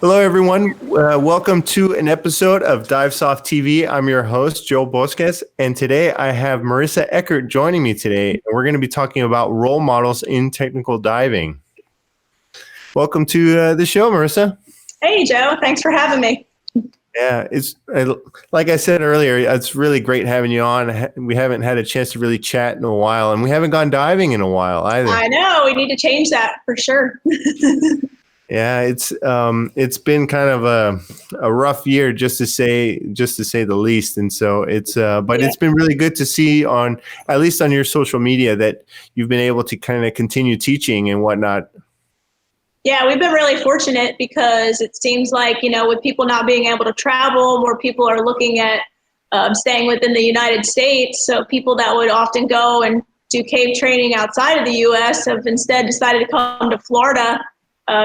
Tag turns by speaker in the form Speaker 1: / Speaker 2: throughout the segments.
Speaker 1: Hello, everyone. Welcome to an episode of Divesoft TV. I'm your host, Joe Bosques, and today I have Marissa Eckert joining me today. We're going to be talking about role models in technical diving. Welcome to the show, Marissa.
Speaker 2: Hey, Joe. Thanks for having me.
Speaker 1: Yeah, it's like I said earlier, it's really great having you on. We haven't had a chance to really chat in a while, and we haven't gone diving in a while either.
Speaker 2: I know. We need to change that for sure.
Speaker 1: Yeah, it's been kind of a rough year just to say the least, and so it's been really good to see on at least on your social media that you've been able to kind of continue teaching and whatnot.
Speaker 2: Yeah, we've been really fortunate because it seems like, with people not being able to travel, more people are looking at staying within the United States. So people that would often go and do cave training outside of the U.S. have instead decided to come to Florida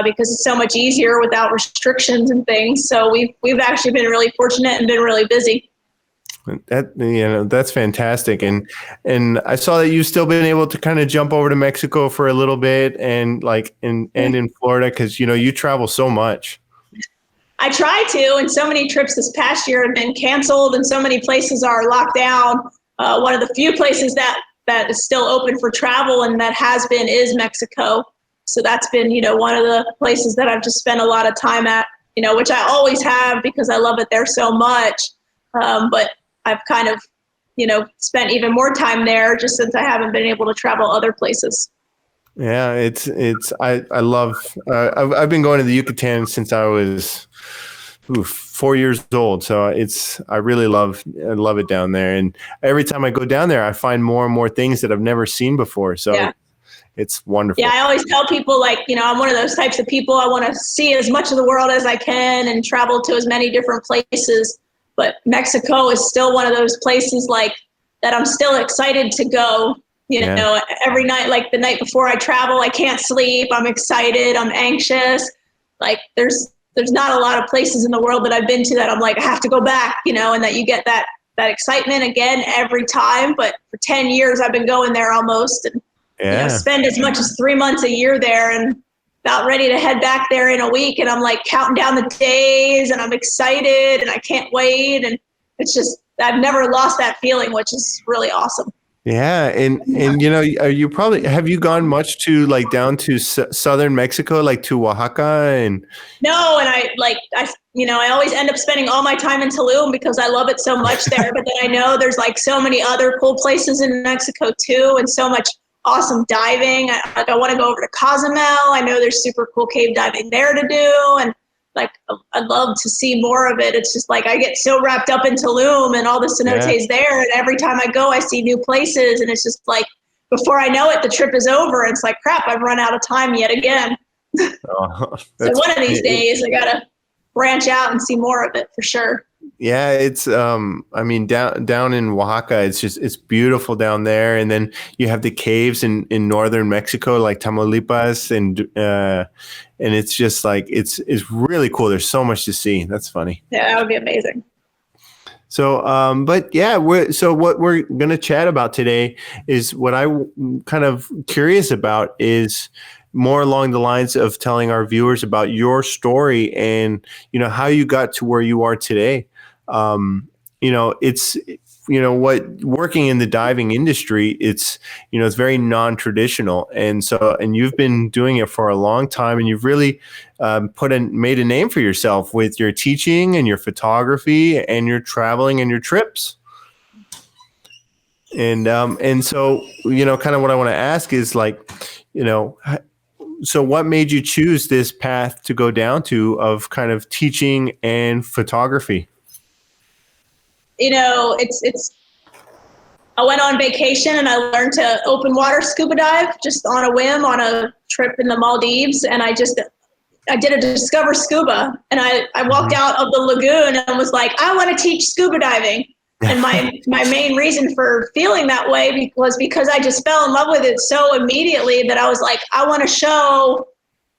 Speaker 2: because it's so much easier without restrictions and things. So we've actually been really fortunate and been really busy.
Speaker 1: That's fantastic, and I saw that you've still been able to kind of jump over to Mexico for a little bit, and in Florida because you travel so much.
Speaker 2: I try to, and so many trips this past year have been canceled, and so many places are locked down. One of the few places that is still open for travel, and that has been, is Mexico. So that's been one of the places that I've just spent a lot of time at, which I always have because I love it there so much. But I've kind of, spent even more time there just since I haven't been able to travel other places.
Speaker 1: Yeah, I love, I've been going to the Yucatan since I was 4 years old. So I love it down there. And every time I go down there, I find more and more things that I've never seen before. So yeah. It's wonderful.
Speaker 2: Yeah, I always tell people, I'm one of those types of people. I want to see as much of the world as I can and travel to as many different places. But Mexico is still one of those places that I'm still excited to go. Every night, the night before I travel, I can't sleep. I'm excited. I'm anxious. There's not a lot of places in the world that I've been to that I'm like, I have to go back, and that you get that excitement again every time. But for 10 years, I've been going there almost. And spend as much as 3 months a year there, and about ready to head back there in a week. And I'm counting down the days, and I'm excited, and I can't wait. And it's just, I've never lost that feeling, which is really awesome.
Speaker 1: Yeah. And you probably, have you gone much to down to southern Mexico, to Oaxaca? And
Speaker 2: no. And I always end up spending all my time in Tulum because I love it so much there. But then I know there's so many other cool places in Mexico too, and so much awesome diving. I want to go over to Cozumel. I know there's super cool cave diving there to do, and I'd love to see more of it. It's just I get so wrapped up in Tulum and all the cenotes there, and every time I go I see new places, and it's just before I know it the trip is over, and it's crap, I've run out of time yet again. So one of these days I gotta branch out and see more of it for sure.
Speaker 1: Yeah, it's down in Oaxaca, it's beautiful down there, and then you have the caves in northern Mexico, like Tamaulipas, and it's just it's really cool. There's so much to see. That's funny.
Speaker 2: Yeah, that would be amazing.
Speaker 1: So, what we're gonna chat about today is what I'm kind of curious about is more along the lines of telling our viewers about your story and how you got to where you are today. It's what working in the diving industry, it's very non-traditional, and you've been doing it for a long time, and you've really made a name for yourself with your teaching and your photography and your traveling and your trips. And so kind of what I want to ask is so what made you choose this path to go down to of kind of teaching and photography?
Speaker 2: I went on vacation and I learned to open water scuba dive just on a whim on a trip in the Maldives. And I did a Discover Scuba, and I walked out of the lagoon and was like, I want to teach scuba diving. And my main reason for feeling that way was because I just fell in love with it so immediately that I was like, I want to show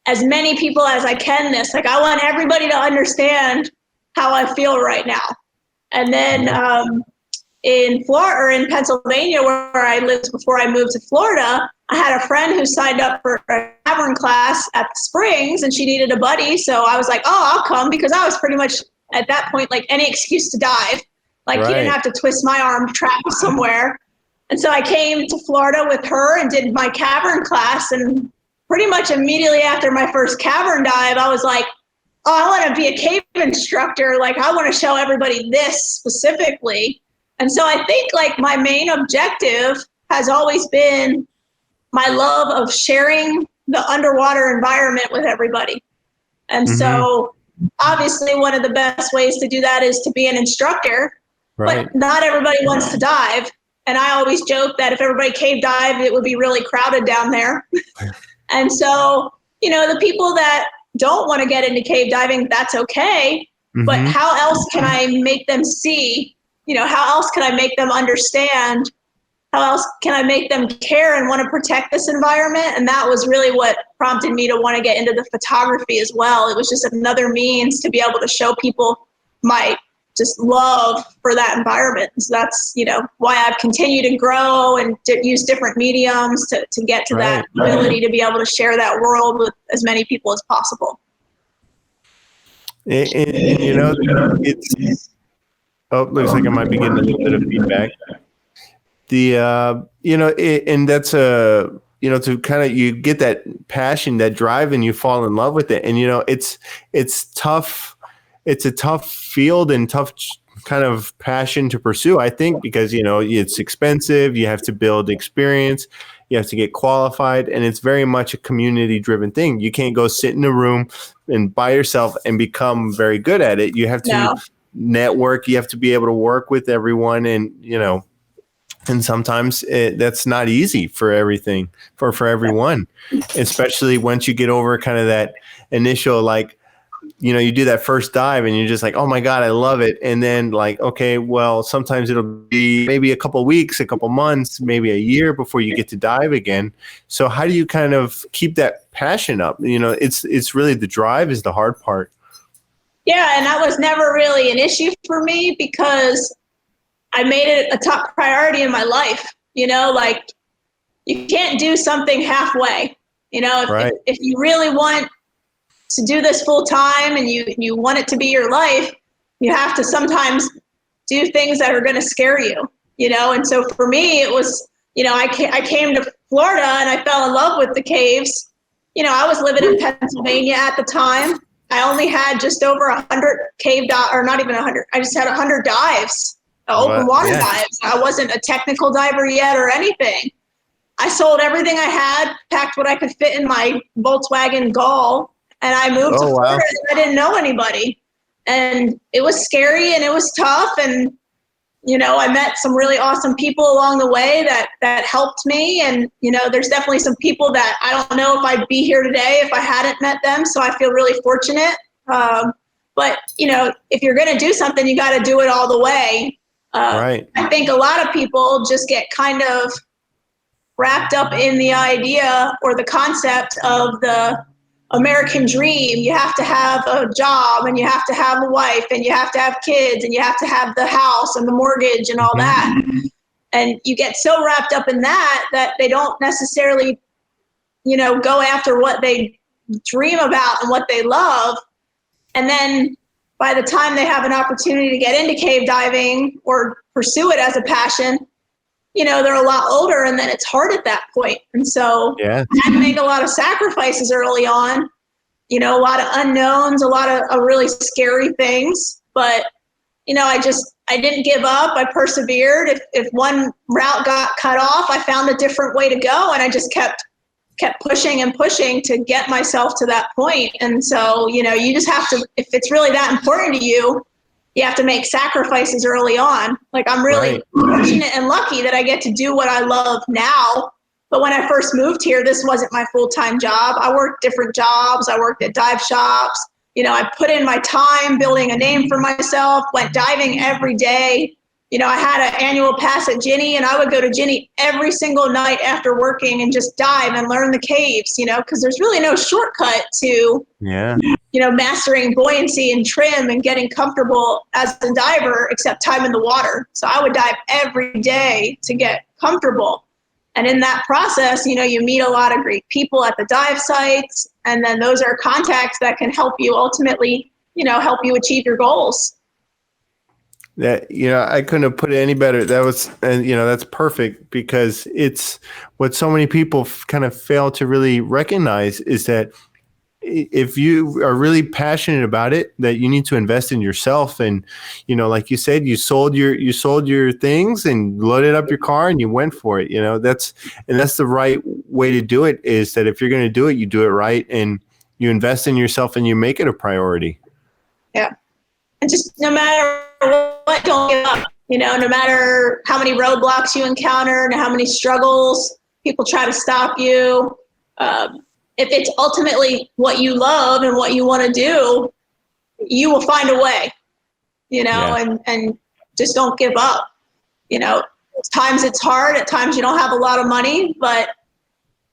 Speaker 2: as many people as I can this. I want everybody to understand how I feel right now. And then in Florida, or in Pennsylvania, where I lived before I moved to Florida, I had a friend who signed up for a cavern class at the Springs, and she needed a buddy. So I was like, oh, I'll come, because I was pretty much at that point, like, any excuse to dive. Like, you didn't have to twist my arm to travel somewhere. And so I came to Florida with her and did my cavern class. And pretty much immediately after my first cavern dive, I was like, oh, I want to be a cave instructor. Like, I want to show everybody this specifically. And so I think, like, my main objective has always been my love of sharing the underwater environment with everybody. And so obviously one of the best ways to do that is to be an instructor, but not everybody wants to dive. And I always joke that if everybody cave dived, it would be really crowded down there. And so, you know, the people that don't want to get into cave diving, that's okay. But how else can I make them see, you know, how else can I make them understand? How else can I make them care and want to protect this environment? And that was really what prompted me to want to get into the photography as well. It was just another means to be able to show people my just love for that environment. So that's, you know, why I've continued to grow and to use different mediums to get to that ability to be able to share that world with as many people as possible.
Speaker 1: And you know, it's, oh, looks like I might be getting a little bit of feedback. The, you know, and that's you know, to kind of, you get that passion, that drive, and you fall in love with it. And, you know, it's tough. It's a tough field and tough kind of passion to pursue, I think, because, you know, it's expensive. You have to build experience. You have to get qualified. And it's very much a community driven thing. You can't go sit in a room and by yourself and become very good at it. You have to network. You have to be able to work with everyone. And, you know, and sometimes that's not easy for everything, for everyone, especially once you get over kind of that initial, like, you know, you do that first dive and you're just like, oh my God, I love it. And then like, okay, well, sometimes it'll be maybe a couple of weeks, a couple of months, maybe a year before you get to dive again. So how do you kind of keep that passion up? You know, it's really the drive is the hard part.
Speaker 2: Yeah. And that was never really an issue for me because I made it a top priority in my life. You know, like, you can't do something halfway. You know, if you really want to do this full time and you want it to be your life, you have to sometimes do things that are going to scare you, you know? And so for me, it was, you know, I came to Florida and I fell in love with the caves. You know, I was living in Pennsylvania at the time. I only had just over 100 cave or not even 100. I just had 100 dives. Open water dives. I wasn't a technical diver yet or anything. I sold everything I had, packed what I could fit in my Volkswagen Gol, and I moved to Florida and I didn't know anybody. And it was scary and it was tough. And, you know, I met some really awesome people along the way that helped me. And, you know, there's definitely some people that I don't know if I'd be here today if I hadn't met them. So I feel really fortunate. But, you know, if you're going to do something, you got to do it all the way. I think a lot of people just get kind of wrapped up in the idea or the concept of the American dream. You have to have a job and you have to have a wife and you have to have kids and you have to have the house and the mortgage and all that. And you get so wrapped up in that they don't necessarily, you know, go after what they dream about and what they love. And then by the time they have an opportunity to get into cave diving or pursue it as a passion, you know, they're a lot older and then it's hard at that point. And so I had to make a lot of sacrifices early on, you know, a lot of unknowns, a lot of really scary things. But, you know, I didn't give up. I persevered. If one route got cut off, I found a different way to go. And I just kept pushing and pushing to get myself to that point. And so, you know, you just have to, if it's really that important to you, you have to make sacrifices early on. Like, I'm really fortunate and lucky that I get to do what I love now. But when I first moved here, this wasn't my full-time job. I worked different jobs. I worked at dive shops. You know, I put in my time building a name for myself, went diving every day. You know, I had an annual pass at Ginny, and I would go to Ginny every single night after working and just dive and learn the caves, you know, because there's really no shortcut to, you know, mastering buoyancy and trim and getting comfortable as a diver except time in the water. So I would dive every day to get comfortable. And in that process, you meet a lot of great people at the dive sites. And then those are contacts that can help you ultimately, help you achieve your goals.
Speaker 1: That, I couldn't have put it any better. That was, and that's perfect, because it's what so many people kind of fail to really recognize is that if you are really passionate about it, that you need to invest in yourself. And, like you said, you sold your things and loaded up your car and you went for it. That's the right way to do it, is that if you're going to do it, you do it right, and you invest in yourself and you make it a priority.
Speaker 2: Yeah. And just no matter what, don't give up. No matter how many roadblocks you encounter and how many struggles people try to stop you, if it's ultimately what you love and what you want to do, you will find a way, and just don't give up. At times it's hard. At times you don't have a lot of money, but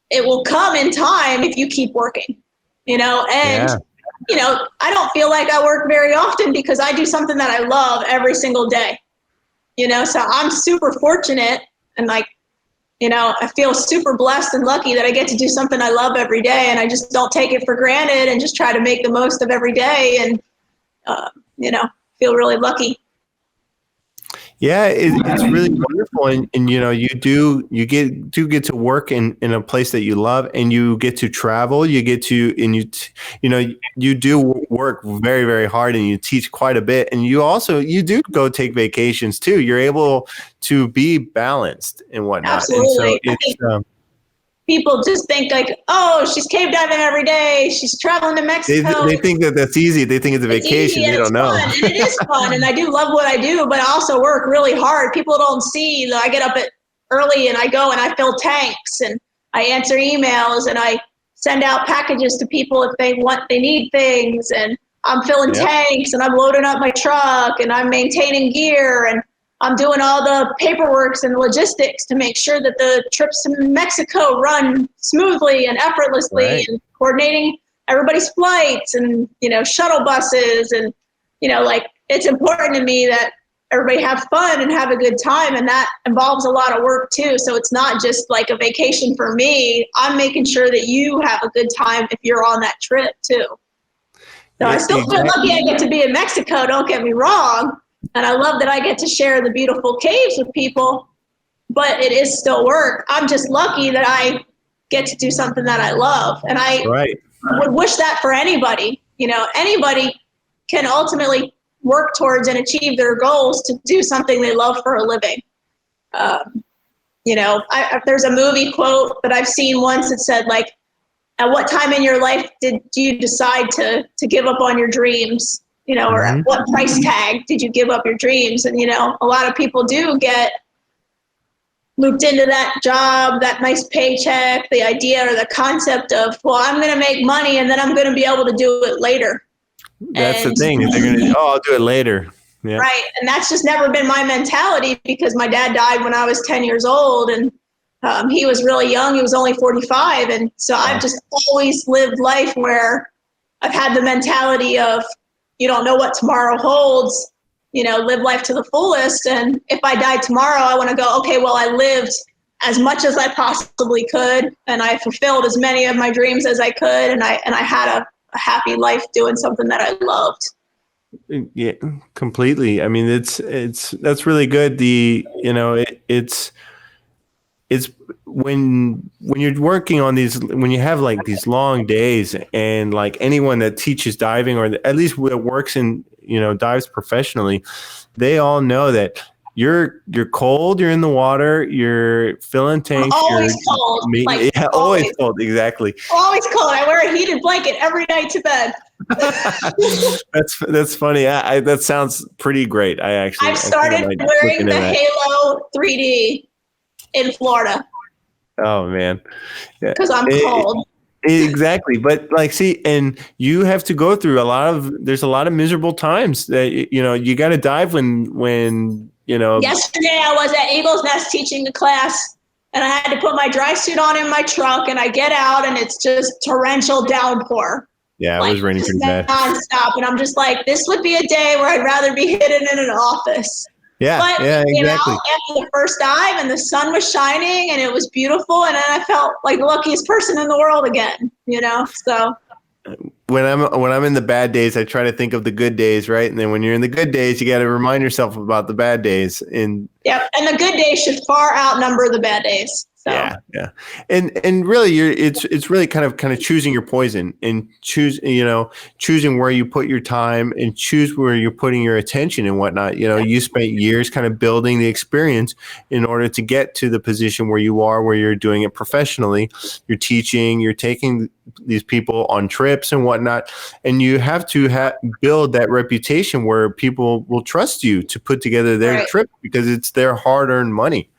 Speaker 2: it will come in time if you keep working, and, I don't feel like I work very often because I do something that I love every single day, so I'm super fortunate, and I feel super blessed and lucky that I get to do something I love every day, and I just don't take it for granted and just try to make the most of every day, and, feel really lucky.
Speaker 1: Yeah, it's really wonderful, and you get to work in a place that you love, and you get to travel. You get to, and you do work very, very hard, and you teach quite a bit, and you do go take vacations too. You're able to be balanced and whatnot.
Speaker 2: Absolutely.
Speaker 1: And so it's
Speaker 2: people just think oh, she's cave diving every day. She's traveling to Mexico.
Speaker 1: they think that's easy. They think it's a vacation. They don't know.
Speaker 2: Fun, and it is fun, and I do love what I do, but I also work really hard. People don't see that I get up early and I go and I fill tanks and I answer emails and I send out packages to people if they need things, and I'm filling tanks and I'm loading up my truck and I'm maintaining gear and I'm doing all the paperwork and logistics to make sure that the trips to Mexico run smoothly and effortlessly, and coordinating everybody's flights and, shuttle buses. And, it's important to me that everybody have fun and have a good time. And that involves a lot of work too. So it's not just like a vacation for me. I'm making sure that you have a good time if you're on that trip too. So I still feel lucky I get to be in Mexico, don't get me wrong. And I love that I get to share the beautiful caves with people, but it is still work. I'm just lucky that I get to do something that I love. And I would wish that for anybody. Anybody can ultimately work towards and achieve their goals to do something they love for a living. There's a movie quote that I've seen once that said, at what time in your life do you decide to give up on your dreams? Or at what price tag did you give up your dreams? And, a lot of people do get looped into that job, that nice paycheck, the idea or the concept of, well, I'm going to make money and then I'm going to be able to do it later.
Speaker 1: That's the thing. They're going to, I'll do it later. Yeah.
Speaker 2: Right. And that's just never been my mentality, because my dad died when I was 10 years old, and he was really young. He was only 45. And so I've just always lived life where I've had the mentality of, you don't know what tomorrow holds, live life to the fullest. And if I die tomorrow, I want to go, okay, well, I lived as much as I possibly could, and I fulfilled as many of my dreams as I could. And I had a happy life doing something that I loved.
Speaker 1: Yeah, completely. I mean, that's really good. It's when you're working on these, when you have these long days, and anyone that teaches diving, or at least works in, dives professionally, they all know that you're cold, you're in the water, you're filling tanks.
Speaker 2: Always cold.
Speaker 1: Always cold. Exactly.
Speaker 2: Always cold. I wear a heated blanket every night to bed.
Speaker 1: That's funny. That sounds pretty great. I've
Speaker 2: started wearing the Halo 3D in Florida.
Speaker 1: Oh man.
Speaker 2: Because I'm cold.
Speaker 1: Exactly. But see, and you have to go through there's a lot of miserable times that, you got to dive when.
Speaker 2: Yesterday I was at Eagle's Nest teaching a class, and I had to put my dry suit on in my truck, and I get out and it's just torrential downpour.
Speaker 1: Yeah, it was raining pretty bad.
Speaker 2: Nonstop. And I'm just like, this would be a day where I'd rather be hidden in an office.
Speaker 1: Yeah,
Speaker 2: But,
Speaker 1: yeah, exactly.
Speaker 2: after the first dive and the sun was shining and it was beautiful, and then I felt like the luckiest person in the world again, so.
Speaker 1: When I'm in the bad days, I try to think of the good days, right? And then when you're in the good days, you got to remind yourself about the bad days. And
Speaker 2: Yep, and the good days should far outnumber the bad days. So.
Speaker 1: yeah. And really it's really kind of choosing your poison and choosing where you put your time and choose where you're putting your attention and whatnot. You spent years kind of building the experience in order to get to the position where you are, where you're doing it professionally. You're teaching, you're taking these people on trips and whatnot, and you have to build that reputation where people will trust you to put together their trip, because it's their hard-earned money.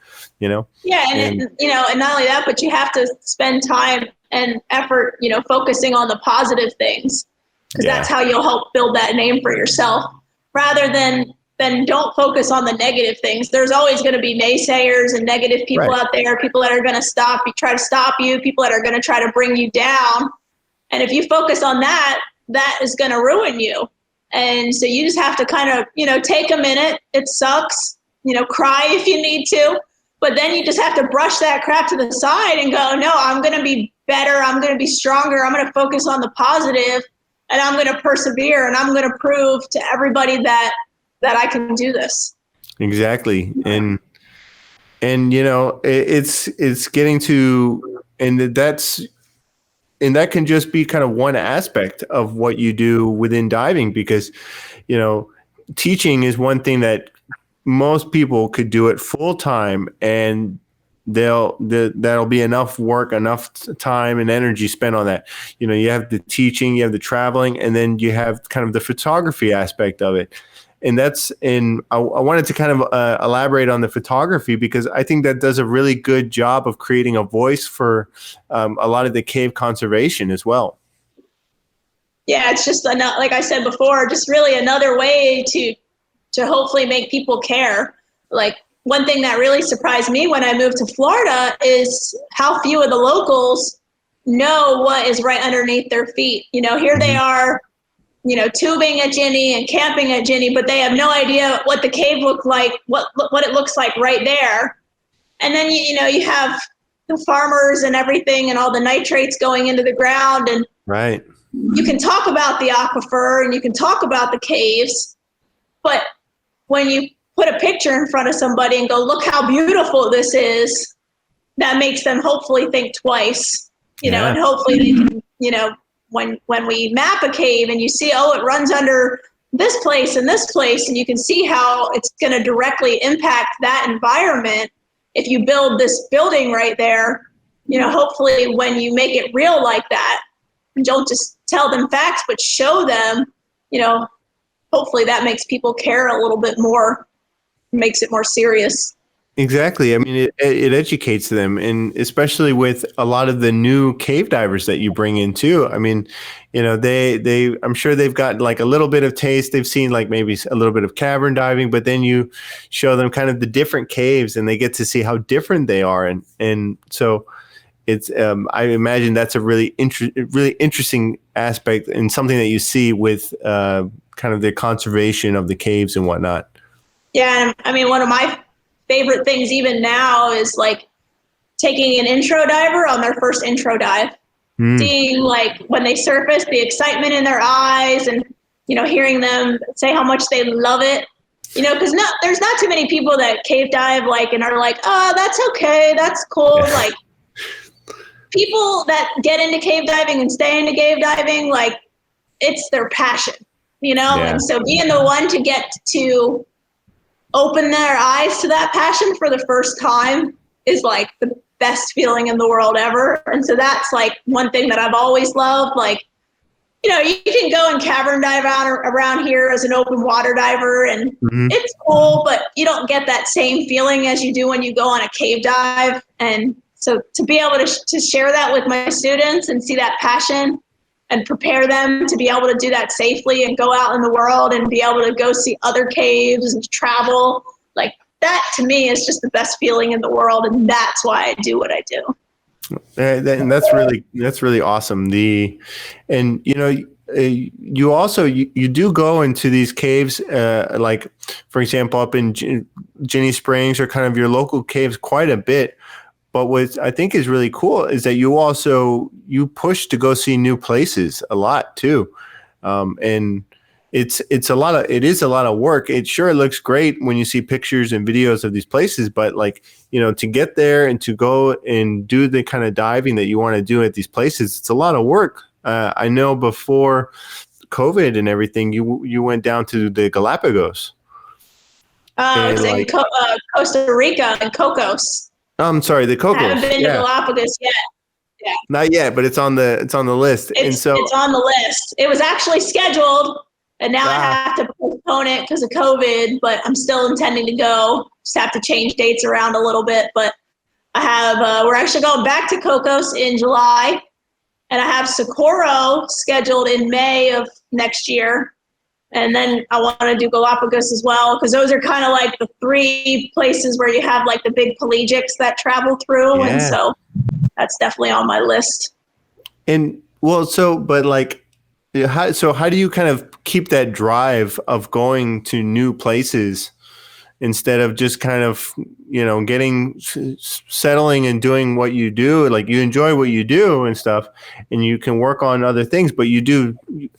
Speaker 2: Yeah, and not only that, but you have to spend time and effort, focusing on the positive things, because that's how you'll help build that name for yourself, rather than don't focus on the negative things. There's always going to be naysayers and negative people out there, people that are going to try to stop you, people that are going to try to bring you down. And if you focus on that, that is going to ruin you. And so you just have to kind of, take a minute. It sucks, cry if you need to. But then you just have to brush that crap to the side and go, no, I'm going to be better. I'm going to be stronger. I'm going to focus on the positive, and I'm going to persevere, and I'm going to prove to everybody that I can do this.
Speaker 1: Exactly. And it's getting to, and that can just be kind of one aspect of what you do within diving, because, teaching is one thing that most people could do it full time, and that'll be enough work, enough time and energy spent on that. You have the teaching, you have the traveling, and then you have kind of the photography aspect of it. And I wanted to kind of elaborate on the photography, because I think that does a really good job of creating a voice for a lot of the cave conservation as well.
Speaker 2: Yeah, it's just like I said before, just really another way to hopefully make people care. Like, one thing that really surprised me when I moved to Florida is how few of the locals know what is right underneath their feet. Here they are, tubing at Ginny and camping at Ginny, but they have no idea what the cave looked like, what it looks like right there. And then, you have the farmers and everything and all the nitrates going into the ground. And
Speaker 1: right.
Speaker 2: You can talk about the aquifer and you can talk about the caves, but when you put a picture in front of somebody and go, look how beautiful this is, that makes them hopefully think twice, and hopefully they can, when we map a cave and you see, it runs under this place and this place, and you can see how it's going to directly impact that environment. If you build this building right there, hopefully when you make it real like that, and don't just tell them facts, but show them, hopefully that makes people care a little bit more, makes it more serious.
Speaker 1: Exactly. I mean, it educates them, and especially with a lot of the new cave divers that you bring in too. I mean, I'm sure they've got like a little bit of taste. They've seen like maybe a little bit of cavern diving, but then you show them kind of the different caves, and they get to see how different they are. And so it's, I imagine that's a really interesting aspect, and something that you see with kind of the conservation of the caves and whatnot.
Speaker 2: Yeah. I mean, one of my favorite things even now is like taking an intro diver on their first intro dive, seeing like when they surface, the excitement in their eyes, and, hearing them say how much they love it, because there's not too many people that cave dive and are like, oh, that's okay, that's cool.
Speaker 1: Yeah.
Speaker 2: Like, people that get into cave diving and stay into cave diving, like, it's their passion,
Speaker 1: Yeah.
Speaker 2: And so being the one to get to open their eyes to that passion for the first time is like the best feeling in the world ever. And so that's like one thing that I've always loved. Like, you can go and cavern dive around here as an open water diver, and it's cool, but you don't get that same feeling as you do when you go on a cave dive. And so to be able to share that with my students and see that passion and prepare them to be able to do that safely and go out in the world and be able to go see other caves and travel, like, that to me is just the best feeling in the world. And that's why I do what I do.
Speaker 1: And that's really awesome. And you also you do go into these caves, like for example, up in Ginny Springs or kind of your local caves quite a bit. But what I think is really cool is that you push to go see new places a lot too, and it is a lot of work. It sure looks great when you see pictures and videos of these places, but like to get there and to go and do the kind of diving that you want to do at these places, it's a lot of work. I know before COVID and everything, you went down to the Galapagos.
Speaker 2: I was in Costa Rica and Cocos.
Speaker 1: I'm sorry, the Cocos.
Speaker 2: I haven't been to Galapagos yet. Yeah.
Speaker 1: Not yet, but it's on the list.
Speaker 2: It's on the list. It was actually scheduled, and now I have to postpone it because of COVID. But I'm still intending to go. Just have to change dates around a little bit. But I have. We're actually going back to Cocos in July, and I have Socorro scheduled in May of next year. And then I want to do Galapagos as well, because those are kind of like the three places where you have like the big pelagics that travel through. Yeah. And so that's definitely on my list. And
Speaker 1: well, how do you kind of keep that drive of going to new places instead of just kind of, settling and doing what you do? Like, you enjoy what you do and stuff, and you can work on other things, but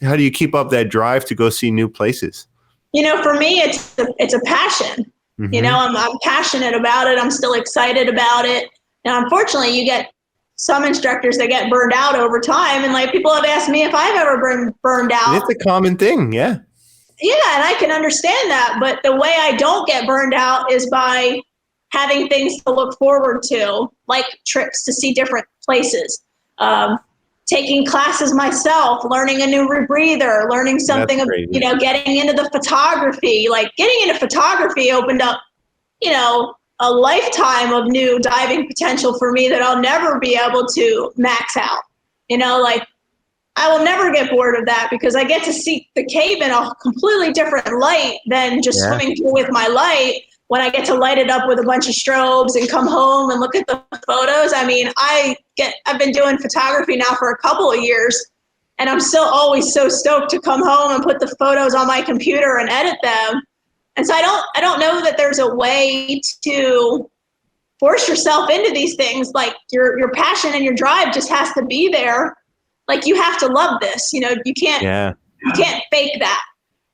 Speaker 1: how do you keep up that drive to go see new places?
Speaker 2: For me, it's a passion. Mm-hmm. I'm passionate about it. I'm still excited about it. Now, unfortunately, you get some instructors that get burned out over time, and like people have asked me if I've ever been burned out.
Speaker 1: It's a common thing. Yeah.
Speaker 2: Yeah, and I can understand that, but the way I don't get burned out is by having things to look forward to, like trips to see different places, taking classes myself, learning a new rebreather, learning something, getting into the photography. Like getting into photography opened up, a lifetime of new diving potential for me that I'll never be able to max out. I will never get bored of that because I get to see the cave in a completely different light than just swimming through with my light. When I get to light it up with a bunch of strobes and come home and look at the photos. I mean, I've been doing photography now for a couple of years, and I'm still always so stoked to come home and put the photos on my computer and edit them. And so I don't know that there's a way to force yourself into these things. Like your passion and your drive just has to be there. Like you have to love this, you can't fake that.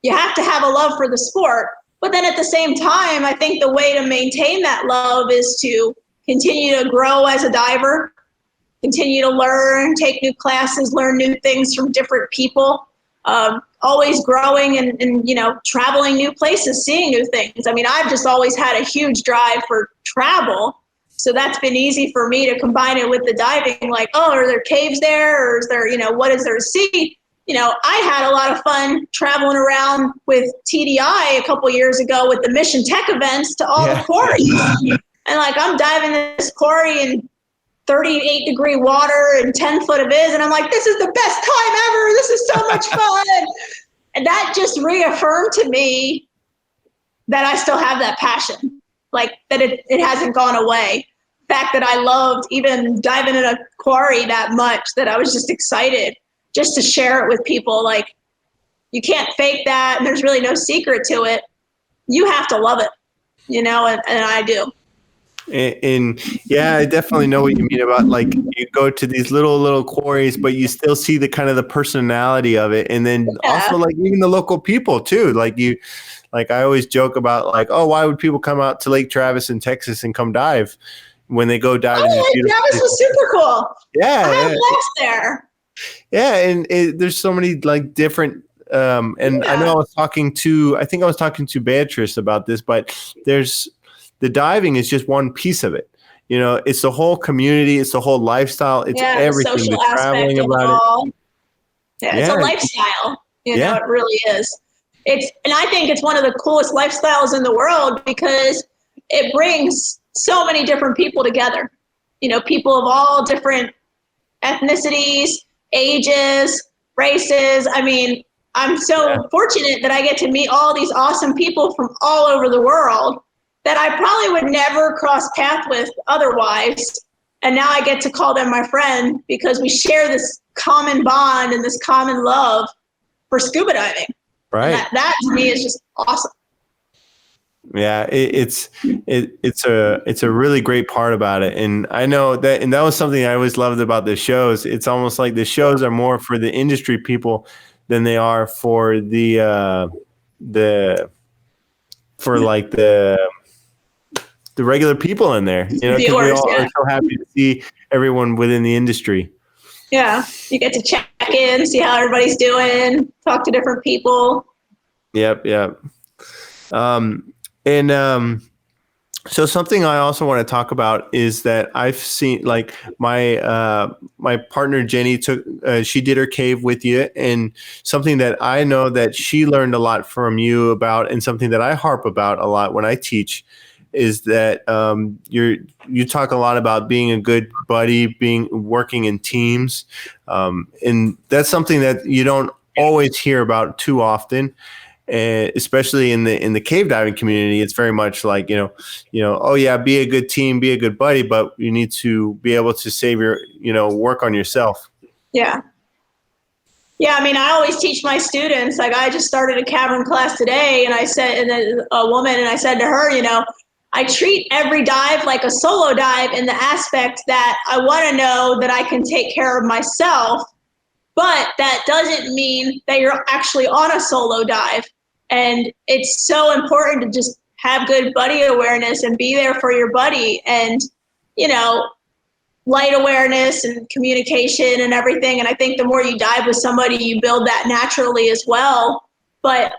Speaker 2: You have to have a love for the sport. But then at the same time, I think the way to maintain that love is to continue to grow as a diver, continue to learn, take new classes, learn new things from different people, always growing and traveling new places, seeing new things. I mean, I've just always had a huge drive for travel. So that's been easy for me to combine it with the diving, like, oh, are there caves there? Or is there, what is there to see? I had a lot of fun traveling around with TDI a couple years ago with the Mission Tech events to all the quarries. And like, I'm diving this quarry in 38-degree water and 10 foot abyss. And I'm like, this is the best time ever. This is so much fun. And that just reaffirmed to me that I still have that passion, like that it hasn't gone away. The fact that I loved even diving in a quarry that much that I was just excited just to share it with people. Like, you can't fake that. And there's really no secret to it. You have to love it, and I do.
Speaker 1: And yeah, I definitely know what you mean about like you go to these little quarries, but you still see the kind of the personality of it. And then also like even the local people too. Like I always joke about like, oh, why would people come out to Lake Travis in Texas and come dive when they go dive?
Speaker 2: Oh, Lake Travis was super cool.
Speaker 1: Yeah.
Speaker 2: I had blast there.
Speaker 1: Yeah, and there's so many like different I know I was talking to Beatrice about this, but the diving is just one piece of it. It's the whole community, it's the whole lifestyle, it's everything.
Speaker 2: The social
Speaker 1: traveling
Speaker 2: aspect
Speaker 1: about
Speaker 2: it. Yeah, it's a lifestyle. It really is. And I think it's one of the coolest lifestyles in the world because it brings so many different people together. People of all different ethnicities, ages, races. I mean, I'm so fortunate that I get to meet all these awesome people from all over the world that I probably would never cross paths with otherwise. And now I get to call them my friend because we share this common bond and this common love for scuba diving.
Speaker 1: Right.
Speaker 2: And that to me is just awesome.
Speaker 1: Yeah, it's a really great part about it, and I know that, and that was something I always loved about the shows. It's almost like the shows are more for the industry people than they are for the for like the regular people in there. You know, because we all are so happy to see everyone within the industry.
Speaker 2: Yeah, you get to check in, see how everybody's doing, talk to different people.
Speaker 1: Yep. So something I also want to talk about is that I've seen, like, my partner Jenny she did her cave with you, and something that I know that she learned a lot from you about, and something that I harp about a lot when I teach, is that you talk a lot about being a good buddy, working in teams, and that's something that you don't always hear about too often. Especially in the cave diving community, it's very much like, oh yeah, be a good team, be a good buddy, but you need to be able to save work on yourself.
Speaker 2: Yeah. I mean, I always teach my students, like, I just started a cavern class today, and I said, and a woman, and I said to her, I treat every dive like a solo dive in the aspect that I want to know that I can take care of myself, but that doesn't mean that you're actually on a solo dive. And it's so important to just have good buddy awareness and be there for your buddy, and, light awareness and communication and everything. And I think the more you dive with somebody, you build that naturally as well. But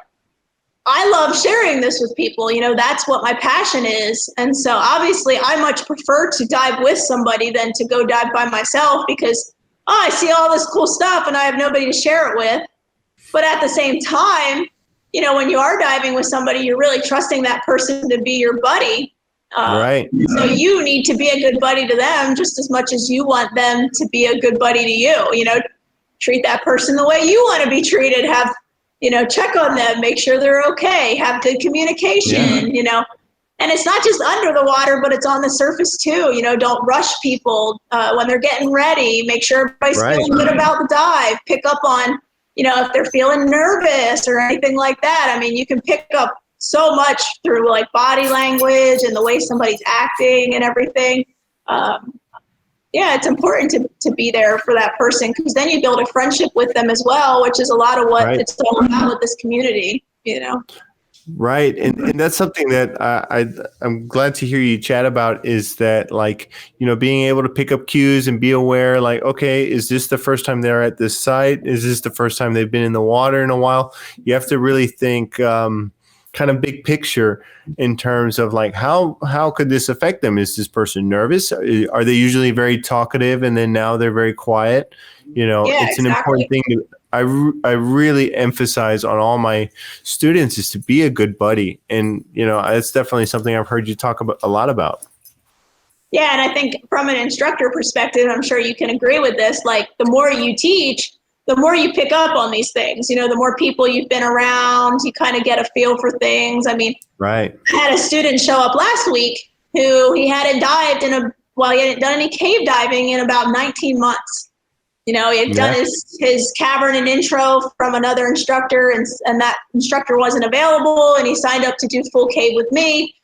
Speaker 2: I love sharing this with people. That's what my passion is. And so obviously I much prefer to dive with somebody than to go dive by myself, because I see all this cool stuff and I have nobody to share it with. But at the same time, when you are diving with somebody, you're really trusting that person to be your buddy.
Speaker 1: Right.
Speaker 2: So you need to be a good buddy to them just as much as you want them to be a good buddy to you. Treat that person the way you want to be treated. Have, check on them, make sure they're okay, have good communication, And it's not just under the water, but it's on the surface too. Don't rush people when they're getting ready. Make sure everybody's feeling good about the dive. Pick up on, if they're feeling nervous or anything like that. I mean, you can pick up so much through, like, body language and the way somebody's acting and everything. It's important to be there for that person, because then you build a friendship with them as well, which is a lot of what it's all about with this community,
Speaker 1: Right. And that's something that I'm glad to hear you chat about, is that, like, being able to pick up cues and be aware, like, okay, is this the first time they're at this site? Is this the first time they've been in the water in a while? You have to really think kind of big picture in terms of, like, how could this affect them? Is this person nervous? Are they usually very talkative and then now they're very quiet? It's an important thing to I really emphasize on all my students, is to be a good buddy. And, it's definitely something I've heard you talk about a lot about.
Speaker 2: Yeah. And I think from an instructor perspective, I'm sure you can agree with this, like, the more you teach, the more you pick up on these things. The more people you've been around, you kind of get a feel for things. I mean, I had a student show up last week who he hadn't dived he hadn't done any cave diving in about 19 months. He had done his cavern and intro from another instructor, and that instructor wasn't available, and he signed up to do full cave with me.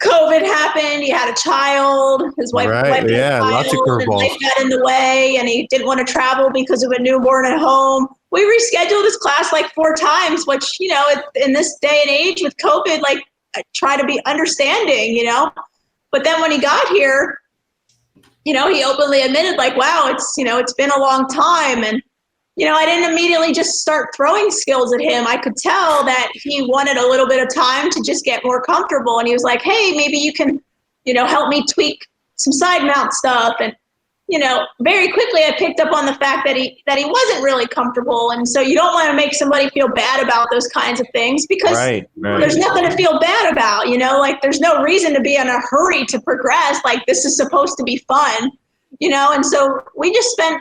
Speaker 2: COVID happened. He had a child. His wife had a child,
Speaker 1: lots of
Speaker 2: and life got in the way, and he didn't want to travel because of a newborn at home. We rescheduled his class like 4 times, which, in this day and age with COVID, like, I try to be understanding, But then when he got here, he openly admitted, like, wow, it's been a long time. And, I didn't immediately just start throwing skills at him. I could tell that he wanted a little bit of time to just get more comfortable. And he was like, hey, maybe you can, help me tweak some side mount stuff. And, very quickly I picked up on the fact that he wasn't really comfortable. And so you don't want to make somebody feel bad about those kinds of things, because there's nothing to feel bad about, like, there's no reason to be in a hurry to progress. Like, this is supposed to be fun, and so we spent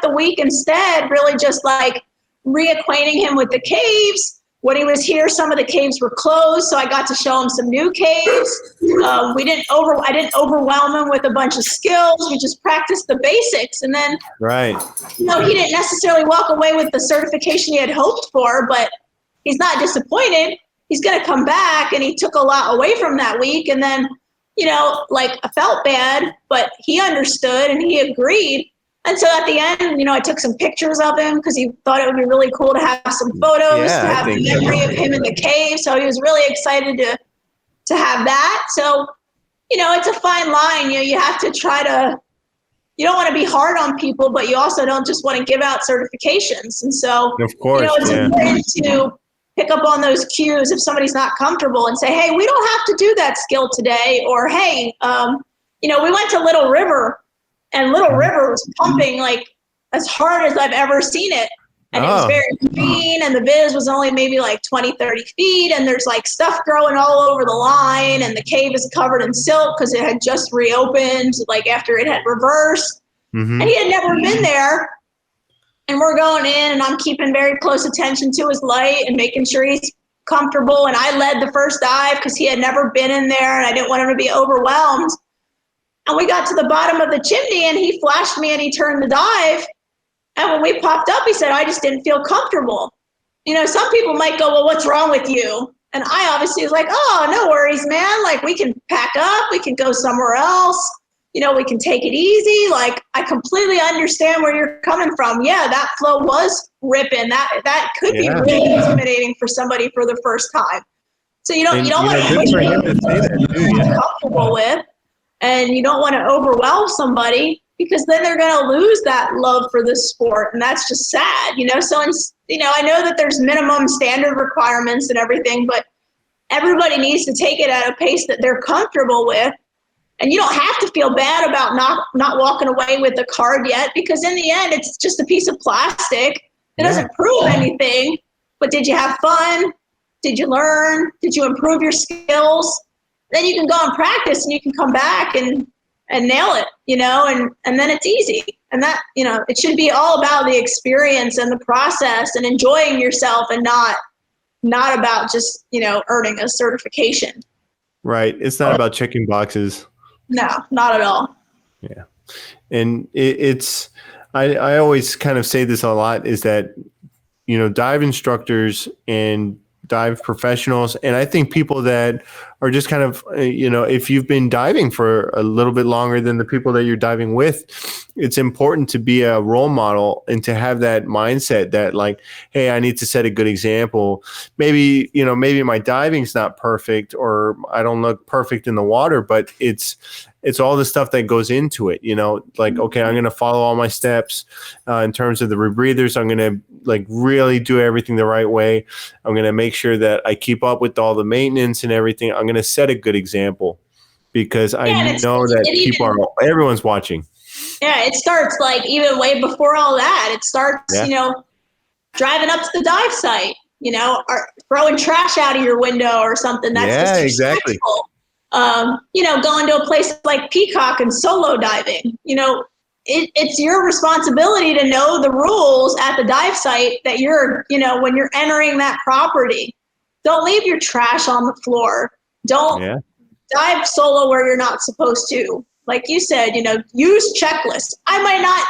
Speaker 2: the week instead really just, like, reacquainting him with the caves, when he was here, some of the caves were closed, so I got to show him some new caves. I didn't overwhelm him with a bunch of skills. We just practiced the basics, and then
Speaker 1: Right.
Speaker 2: he didn't necessarily walk away with the certification he had hoped for, but he's not disappointed. He's going to come back, and he took a lot away from that week. And then, I felt bad, but he understood and he agreed. And so at the end, I took some pictures of him because he thought it would be really cool to have some photos, to have the memory of him in the cave. So he was really excited to have that. So, it's a fine line. You have to try to, you don't want to be hard on people, but you also don't just want to give out certifications. And so,
Speaker 1: of course,
Speaker 2: it's important to pick up on those cues if somebody's not comfortable and say, hey, we don't have to do that skill today. Or, hey, we went to Little River, and Little River was pumping like as hard as I've ever seen it. And it was very green, and the viz was only maybe like 20, 30 feet. And there's like stuff growing all over the line, and the cave is covered in silt because it had just reopened, like after it had reversed. Mm-hmm. And he had never been there. And we're going in, and I'm keeping very close attention to his light and making sure he's comfortable. And I led the first dive because he had never been in there, and I didn't want him to be overwhelmed. And we got to the bottom of the chimney, and he flashed me, and he turned the dive. And when we popped up, he said, I just didn't feel comfortable. Some people might go, well, what's wrong with you? And I obviously was like, oh, no worries, man. Like, we can pack up. We can go somewhere else. We can take it easy. Like, I completely understand where you're coming from. Yeah, that flow was ripping. That could be really intimidating for somebody for the first time. So you don't want to push people to comfortable with, and you don't want to overwhelm somebody, because then they're going to lose that love for the sport, and that's just sad. So I know that there's minimum standard requirements and everything, but everybody needs to take it at a pace that they're comfortable with. And you don't have to feel bad about not walking away with the card yet, because in the end, it's just a piece of plastic. It doesn't prove anything. But did you have fun? Did you learn? Did you improve your skills? Then you can go and practice, and you can come back and nail it, and then it's easy. And that, it should be all about the experience and the process and enjoying yourself, and not about just, earning a certification.
Speaker 1: Right. It's not about checking boxes.
Speaker 2: No, not at all.
Speaker 1: Yeah. And I always kind of say this a lot, is that, dive instructors and dive professionals, and I think people that are just kind of, if you've been diving for a little bit longer than the people that you're diving with, it's important to be a role model and to have that mindset that, like, hey, I need to set a good example. Maybe my diving's not perfect, or I don't look perfect in the water, but it's all the stuff that goes into it, like, okay, I'm going to follow all my steps in terms of the rebreathers. I'm going to really do everything the right way. I'm going to make sure that I keep up with all the maintenance and everything. I'm going to set a good example, because I know that everyone's watching.
Speaker 2: Yeah, it starts even way before all that. It starts, driving up to the dive site, or throwing trash out of your window or something. That's
Speaker 1: exactly.
Speaker 2: Going to a place like Peacock and solo diving, it's your responsibility to know the rules at the dive site that you're, when you're entering that property. Don't leave your trash on the floor. Don't dive solo where you're not supposed to. Like you said, use checklists. I might not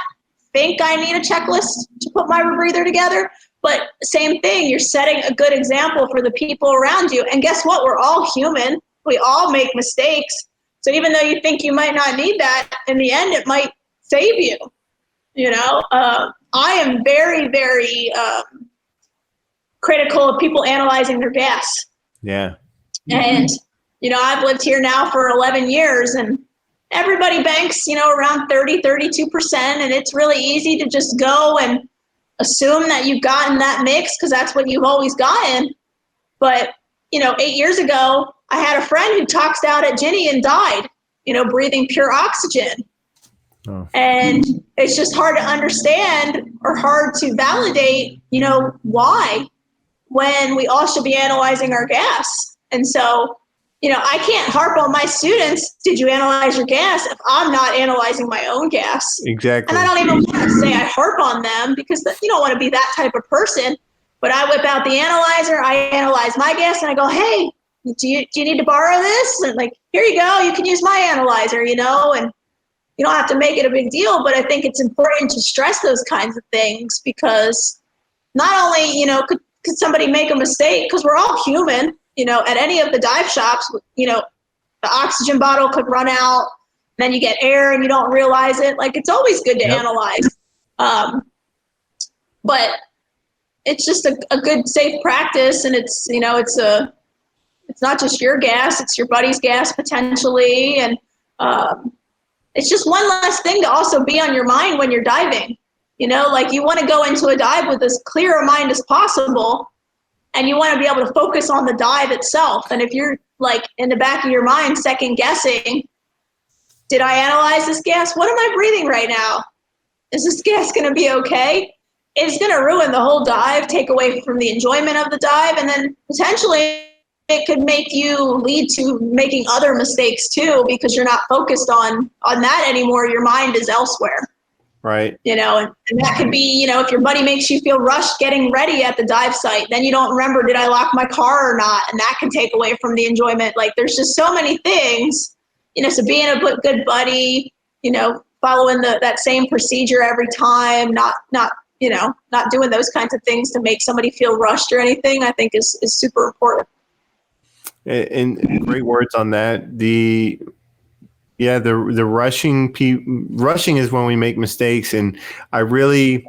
Speaker 2: think I need a checklist to put my rebreather together, but same thing, you're setting a good example for the people around you. And guess what? We're all human. We all make mistakes. So even though you think you might not need that, in the end, it might save you. I am very, very critical of people analyzing their gas.
Speaker 1: Yeah.
Speaker 2: And, I've lived here now for 11 years, and everybody banks, around 30, 32%. And it's really easy to just go and assume that you've gotten that mix because that's what you've always gotten. But, 8 years ago, I had a friend who toxed out at Ginny and died, breathing pure oxygen. Oh. And it's just hard to understand or hard to validate, why, when we all should be analyzing our gas. And so, I can't harp on my students, did you analyze your gas, if I'm not analyzing my own gas.
Speaker 1: Exactly.
Speaker 2: And I don't even want to say I harp on them, because you don't want to be that type of person. But I whip out the analyzer, I analyze my gas, and I go, hey, do you need to borrow this? And like, here you go, you can use my analyzer, you know, and you don't have to make it a big deal, but I think it's important to stress those kinds of things because not only, you know, could somebody make a mistake, because we're all human, you know, at any of the dive shops, you know, the oxygen bottle could run out, then you get air and you don't realize it. Like, it's always good to analyze. But it's just a good, safe practice. And it's, you know, it's not just your gas, it's your buddy's gas potentially. And it's just one less thing to also be on your mind when you're diving. You know, like, you want to go into a dive with as clear a mind as possible, and you want to be able to focus on the dive itself. And if you're like in the back of your mind second guessing, did I analyze this gas? What am I breathing right now? Is this gas going to be okay? It's going to ruin the whole dive, take away from the enjoyment of the dive, and then potentially it could make you lead to making other mistakes too, because you're not focused on that anymore. Your mind is elsewhere.
Speaker 1: Right.
Speaker 2: You know, and that could be, you know, if your buddy makes you feel rushed getting ready at the dive site, then you don't remember, did I lock my car or not? And that can take away from the enjoyment. Like, there's just so many things, you know, so being a good buddy, you know, following that same procedure every time, not doing those kinds of things to make somebody feel rushed or anything, I think is super important.
Speaker 1: And great words on that. The rushing is when we make mistakes. And I really,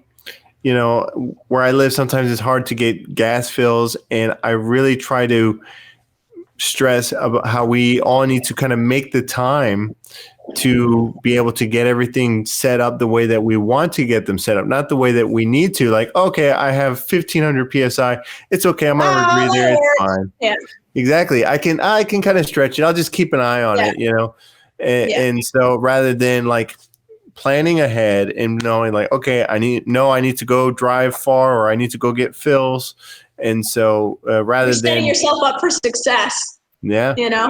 Speaker 1: you know, where I live, sometimes it's hard to get gas fills. And I really try to stress about how we all need to kind of make the time to be able to get everything set up the way that we want to get them set up, not the way that we need to. Like, okay, I have 1500 PSI. It's okay. I'm on a rebreather. It's fine. Yeah. Exactly. I can kind of stretch it. I'll just keep an eye on it, you know? And so rather than like planning ahead and knowing like, okay, I need to go drive far, or I need to go get fills. And so rather than
Speaker 2: setting yourself up for success, you know?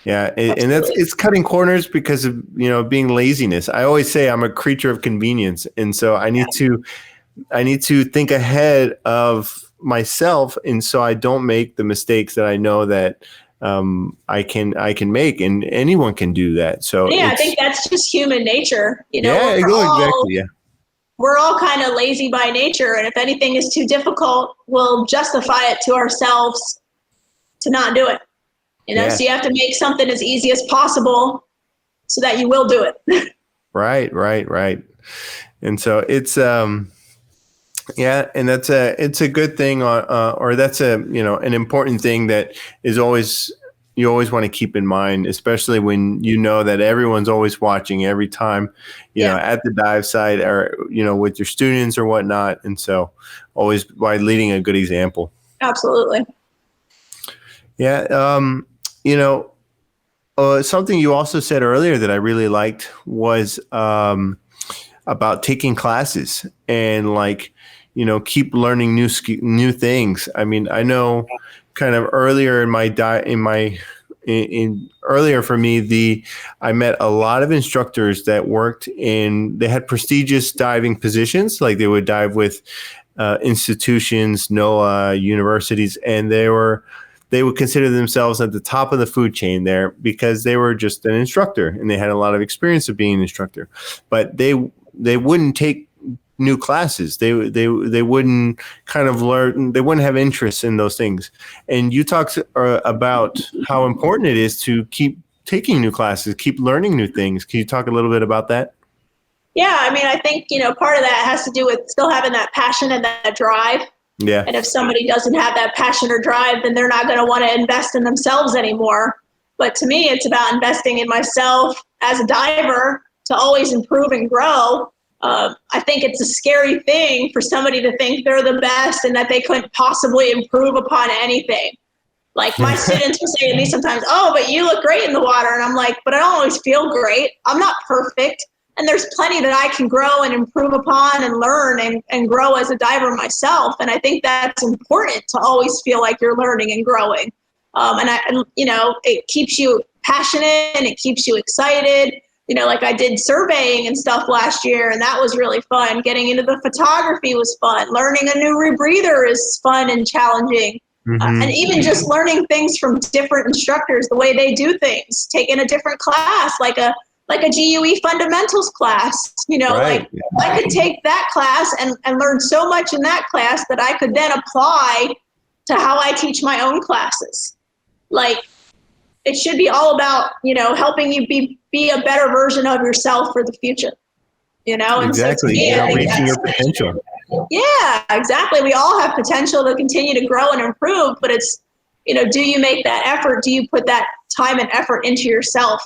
Speaker 1: Yeah. And it's cutting corners because of, you know, being laziness. I always say I'm a creature of convenience. And so I need to think ahead of myself. And so I don't make the mistakes that I know that I can make, and anyone can do that. So
Speaker 2: I think that's just human nature. You know,
Speaker 1: exactly.
Speaker 2: We're all kind of lazy by nature, and if anything is too difficult, we'll justify it to ourselves to not do it. You know, so you have to make something as easy as possible so that you will do it. Right.
Speaker 1: And so it's and it's a good thing, or that's an important thing that is you always want to keep in mind, especially when you know that everyone's always watching every time, you know, at the dive site, or, you know, with your students or whatnot. And so always by leading a good example.
Speaker 2: Absolutely.
Speaker 1: Yeah. You know, something you also said earlier that I really liked was about taking classes and, like, you know, keep learning new things. I mean, I know kind of earlier earlier for me, I met a lot of instructors that worked they had prestigious diving positions. Like, they would dive with institutions, NOAA, universities, and they would consider themselves at the top of the food chain there because they were just an instructor and they had a lot of experience of being an instructor. But they wouldn't take new classes. They wouldn't kind of learn. They wouldn't have interest in those things. And you talked about how important it is to keep taking new classes, keep learning new things. Can you talk a little bit about that?
Speaker 2: Yeah, I mean, I think, you know, part of that has to do with still having that passion and that drive.
Speaker 1: Yeah.
Speaker 2: And if somebody doesn't have that passion or drive, then they're not going to want to invest in themselves anymore. But to me, it's about investing in myself as a diver to always improve and grow. I think it's a scary thing for somebody to think they're the best and that they couldn't possibly improve upon anything. Like, my students will say to me sometimes, oh, but you look great in the water. And I'm like, but I don't always feel great. I'm not perfect. And there's plenty that I can grow and improve upon and learn and grow as a diver myself. And I think that's important, to always feel like you're learning and growing. And you know, it keeps you passionate and it keeps you excited. like I did surveying and stuff last year, and that was really fun. Getting into the photography was fun. Learning a new rebreather is fun and challenging. And even just learning things from different instructors, the way they do things, taking a different class, like a GUE fundamentals class,
Speaker 1: Right.
Speaker 2: like I could take that class and learn so much in that class that I could then apply to how I teach my own classes. Like, it should be all about, helping you be a better version of yourself for the future,
Speaker 1: Exactly.
Speaker 2: And so to me,
Speaker 1: Reaching your potential.
Speaker 2: Yeah, exactly. We all have potential to continue to grow and improve, but it's, do you make that effort? Do you put that time and effort into yourself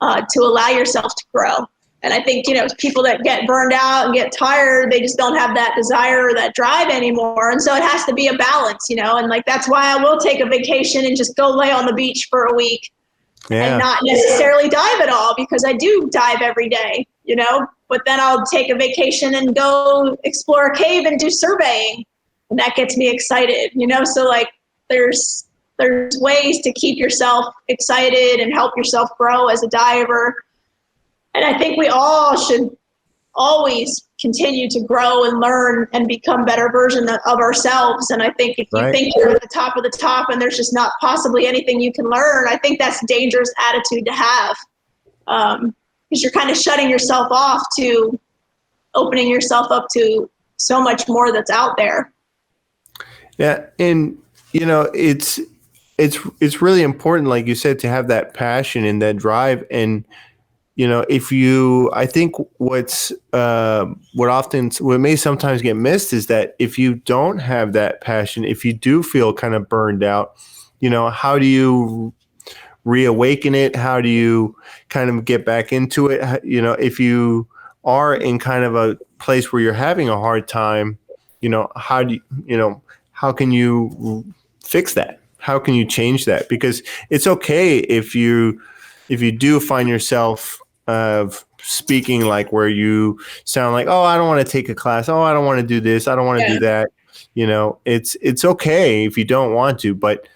Speaker 2: to allow yourself to grow? And I think, people that get burned out and get tired, they just don't have that desire or that drive anymore. And so it has to be a balance, and like, that's why I will take a vacation and just go lay on the beach for a week and not necessarily dive at all, because I do dive every day, but then I'll take a vacation and go explore a cave and do surveying. And that gets me excited, so like there's ways to keep yourself excited and help yourself grow as a diver. And I think we all should always continue to grow and learn and become better versions of ourselves. And I think if you think you're at the top of the top and there's just not possibly anything you can learn, I think that's a dangerous attitude to have, because you're kind of shutting yourself off to opening yourself up to so much more that's out there.
Speaker 1: Yeah. And, it's really important, like you said, to have that passion and that drive. And, I think what may sometimes get missed is that if you don't have that passion, if you do feel kind of burned out, how do you reawaken it? How do you kind of get back into it? If you are in kind of a place where you're having a hard time, how do how can you fix that? How can you change that? Because it's okay if you do find yourself speaking like where you sound like, oh, I don't want to take a class. Oh, I don't want to do this. I don't want to do that. It's okay if you don't want to, but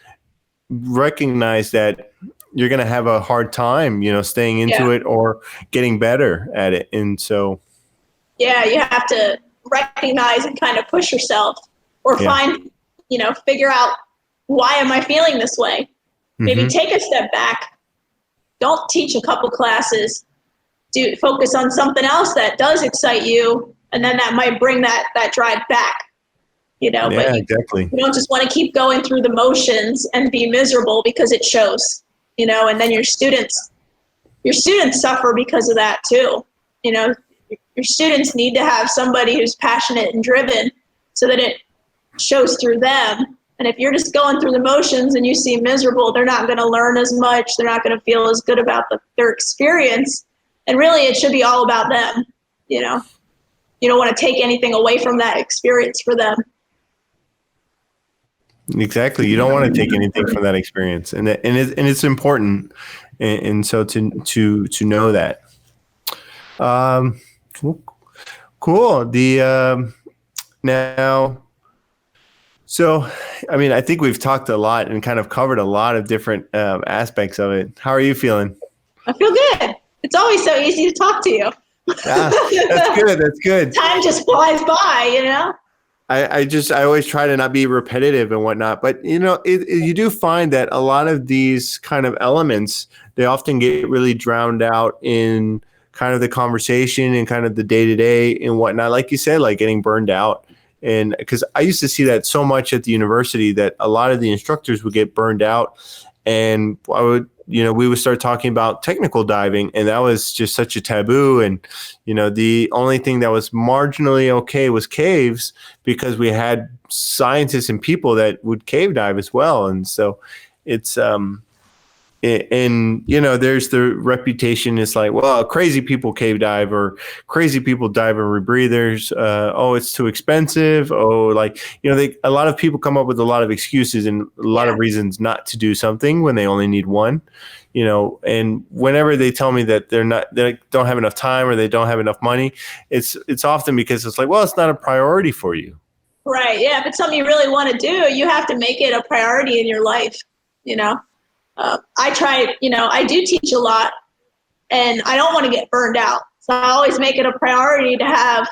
Speaker 1: recognize that you're going to have a hard time, staying into it or getting better at it. And so,
Speaker 2: you have to recognize and kind of push yourself or find, figure out, why am I feeling this way? Maybe take a step back. Don't teach a couple classes. Focus on something else that does excite you, and then that might bring that drive back. But
Speaker 1: exactly.
Speaker 2: You don't just want to keep going through the motions and be miserable because it shows. And then your students suffer because of that too. Your students need to have somebody who's passionate and driven so that it shows through them. And if you're just going through the motions and you seem miserable, they're not going to learn as much. They're not going to feel as good about their experience. And really, it should be all about them. You don't want to take anything away from that experience for them.
Speaker 1: Exactly. You don't want to take anything from that experience, and it's important. And so to know that. Cool. Now. So, I think we've talked a lot and kind of covered a lot of different aspects of it. How are you feeling?
Speaker 2: I feel good. It's always so easy to talk to you.
Speaker 1: That's good. That's good.
Speaker 2: Time just flies by,
Speaker 1: I always try to not be repetitive and whatnot, but you do find that a lot of these kind of elements, they often get really drowned out in kind of the conversation and kind of the day to day and whatnot. Like you said, like getting burned out. And because I used to see that so much at the university that a lot of the instructors would get burned out, and we would start talking about technical diving, and that was just such a taboo. And, the only thing that was marginally okay was caves, because we had scientists and people that would cave dive as well. And so it's, there's the reputation. It's like, well, crazy people cave dive, or crazy people dive in rebreathers. Oh, it's too expensive. Oh, a lot of people come up with a lot of excuses and a lot of reasons not to do something when they only need one. And whenever they tell me that they don't have enough time or they don't have enough money, it's often because it's like, well, it's not a priority for you.
Speaker 2: Right. Yeah. If it's something you really want to do, you have to make it a priority in your life. I try, I do teach a lot, and I don't want to get burned out. So I always make it a priority to have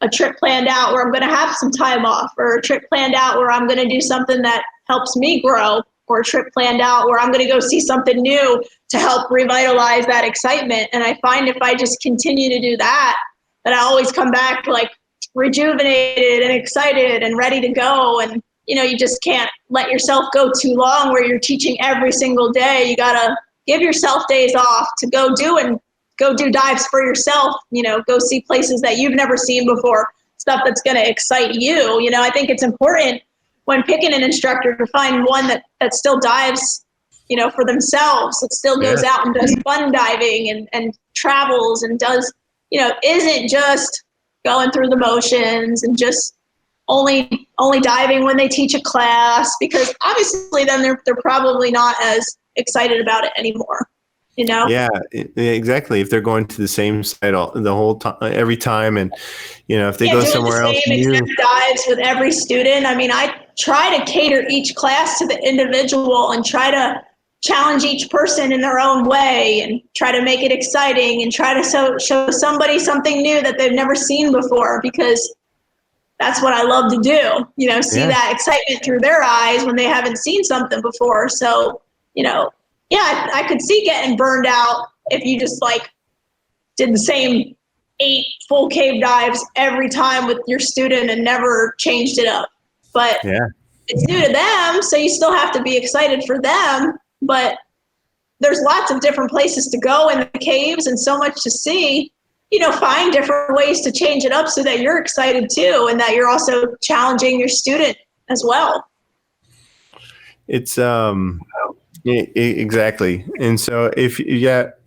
Speaker 2: a trip planned out where I'm going to have some time off, or a trip planned out where I'm going to do something that helps me grow, or a trip planned out where I'm going to go see something new to help revitalize that excitement. And I find if I just continue to do that, that I always come back like rejuvenated and excited and ready to go. And, you know, you just can't let yourself go too long where you're teaching every single day. You got to give yourself days off to go do dives for yourself, you know, go see places that you've never seen before, stuff that's going to excite you. You know, I think it's important when picking an instructor to find one that still dives, you know, for themselves, that still goes out and does fun diving and travels and does, you know, isn't just going through the motions and just only diving when they teach a class, because obviously then they're probably not as excited about it anymore. You know?
Speaker 1: Yeah, exactly. If they're going to the same site the whole time, every time, and you know, if they go somewhere else,
Speaker 2: the same exact dives with every student. I mean, I try to cater each class to the individual and try to challenge each person in their own way and try to make it exciting and try to show somebody something new that they've never seen before, because that's what I love to do. You know, see that excitement through their eyes when they haven't seen something before. So, you know, yeah, I could see getting burned out if you just like did the same 8 full cave dives every time with your student and never changed it up. But it's new to them, so you still have to be excited for them. But there's lots of different places to go in the caves and so much to see. You know, find different ways to change it up so that you're excited too, and that you're also challenging your student as well.
Speaker 1: It's exactly. And so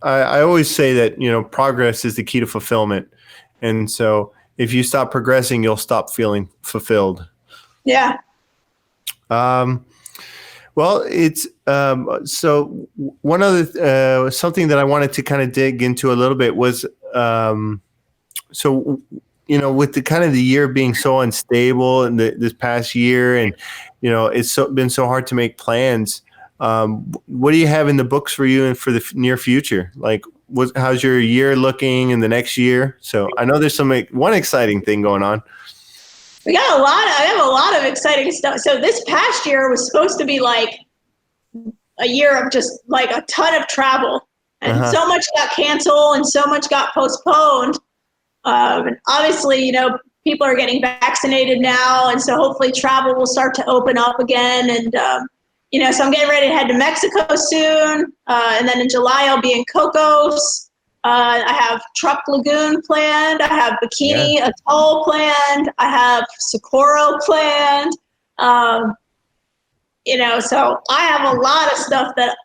Speaker 1: I always say that, you know, progress is the key to fulfillment. And so if you stop progressing, you'll stop feeling fulfilled.
Speaker 2: Yeah.
Speaker 1: Well, it's so one other something that I wanted to kind of dig into a little bit was so, you know, with the kind of the year being so unstable and this past year, and you know, it's been so hard to make plans. What do you have in the books for you and for the near future? Like, how's your year looking in the next year? So I know there's one exciting thing going on.
Speaker 2: I have a lot of exciting stuff. So this past year was supposed to be like a year of just like a ton of travel, and so much got canceled and so much got postponed. And obviously, you know, people are getting vaccinated now, and so hopefully travel will start to open up again. And you know, so I'm getting ready to head to Mexico soon, and then in July I'll be in Cocos. I have Truck Lagoon planned. I have Bikini Atoll planned. I have Socorro planned. You know, so I have a lot of stuff that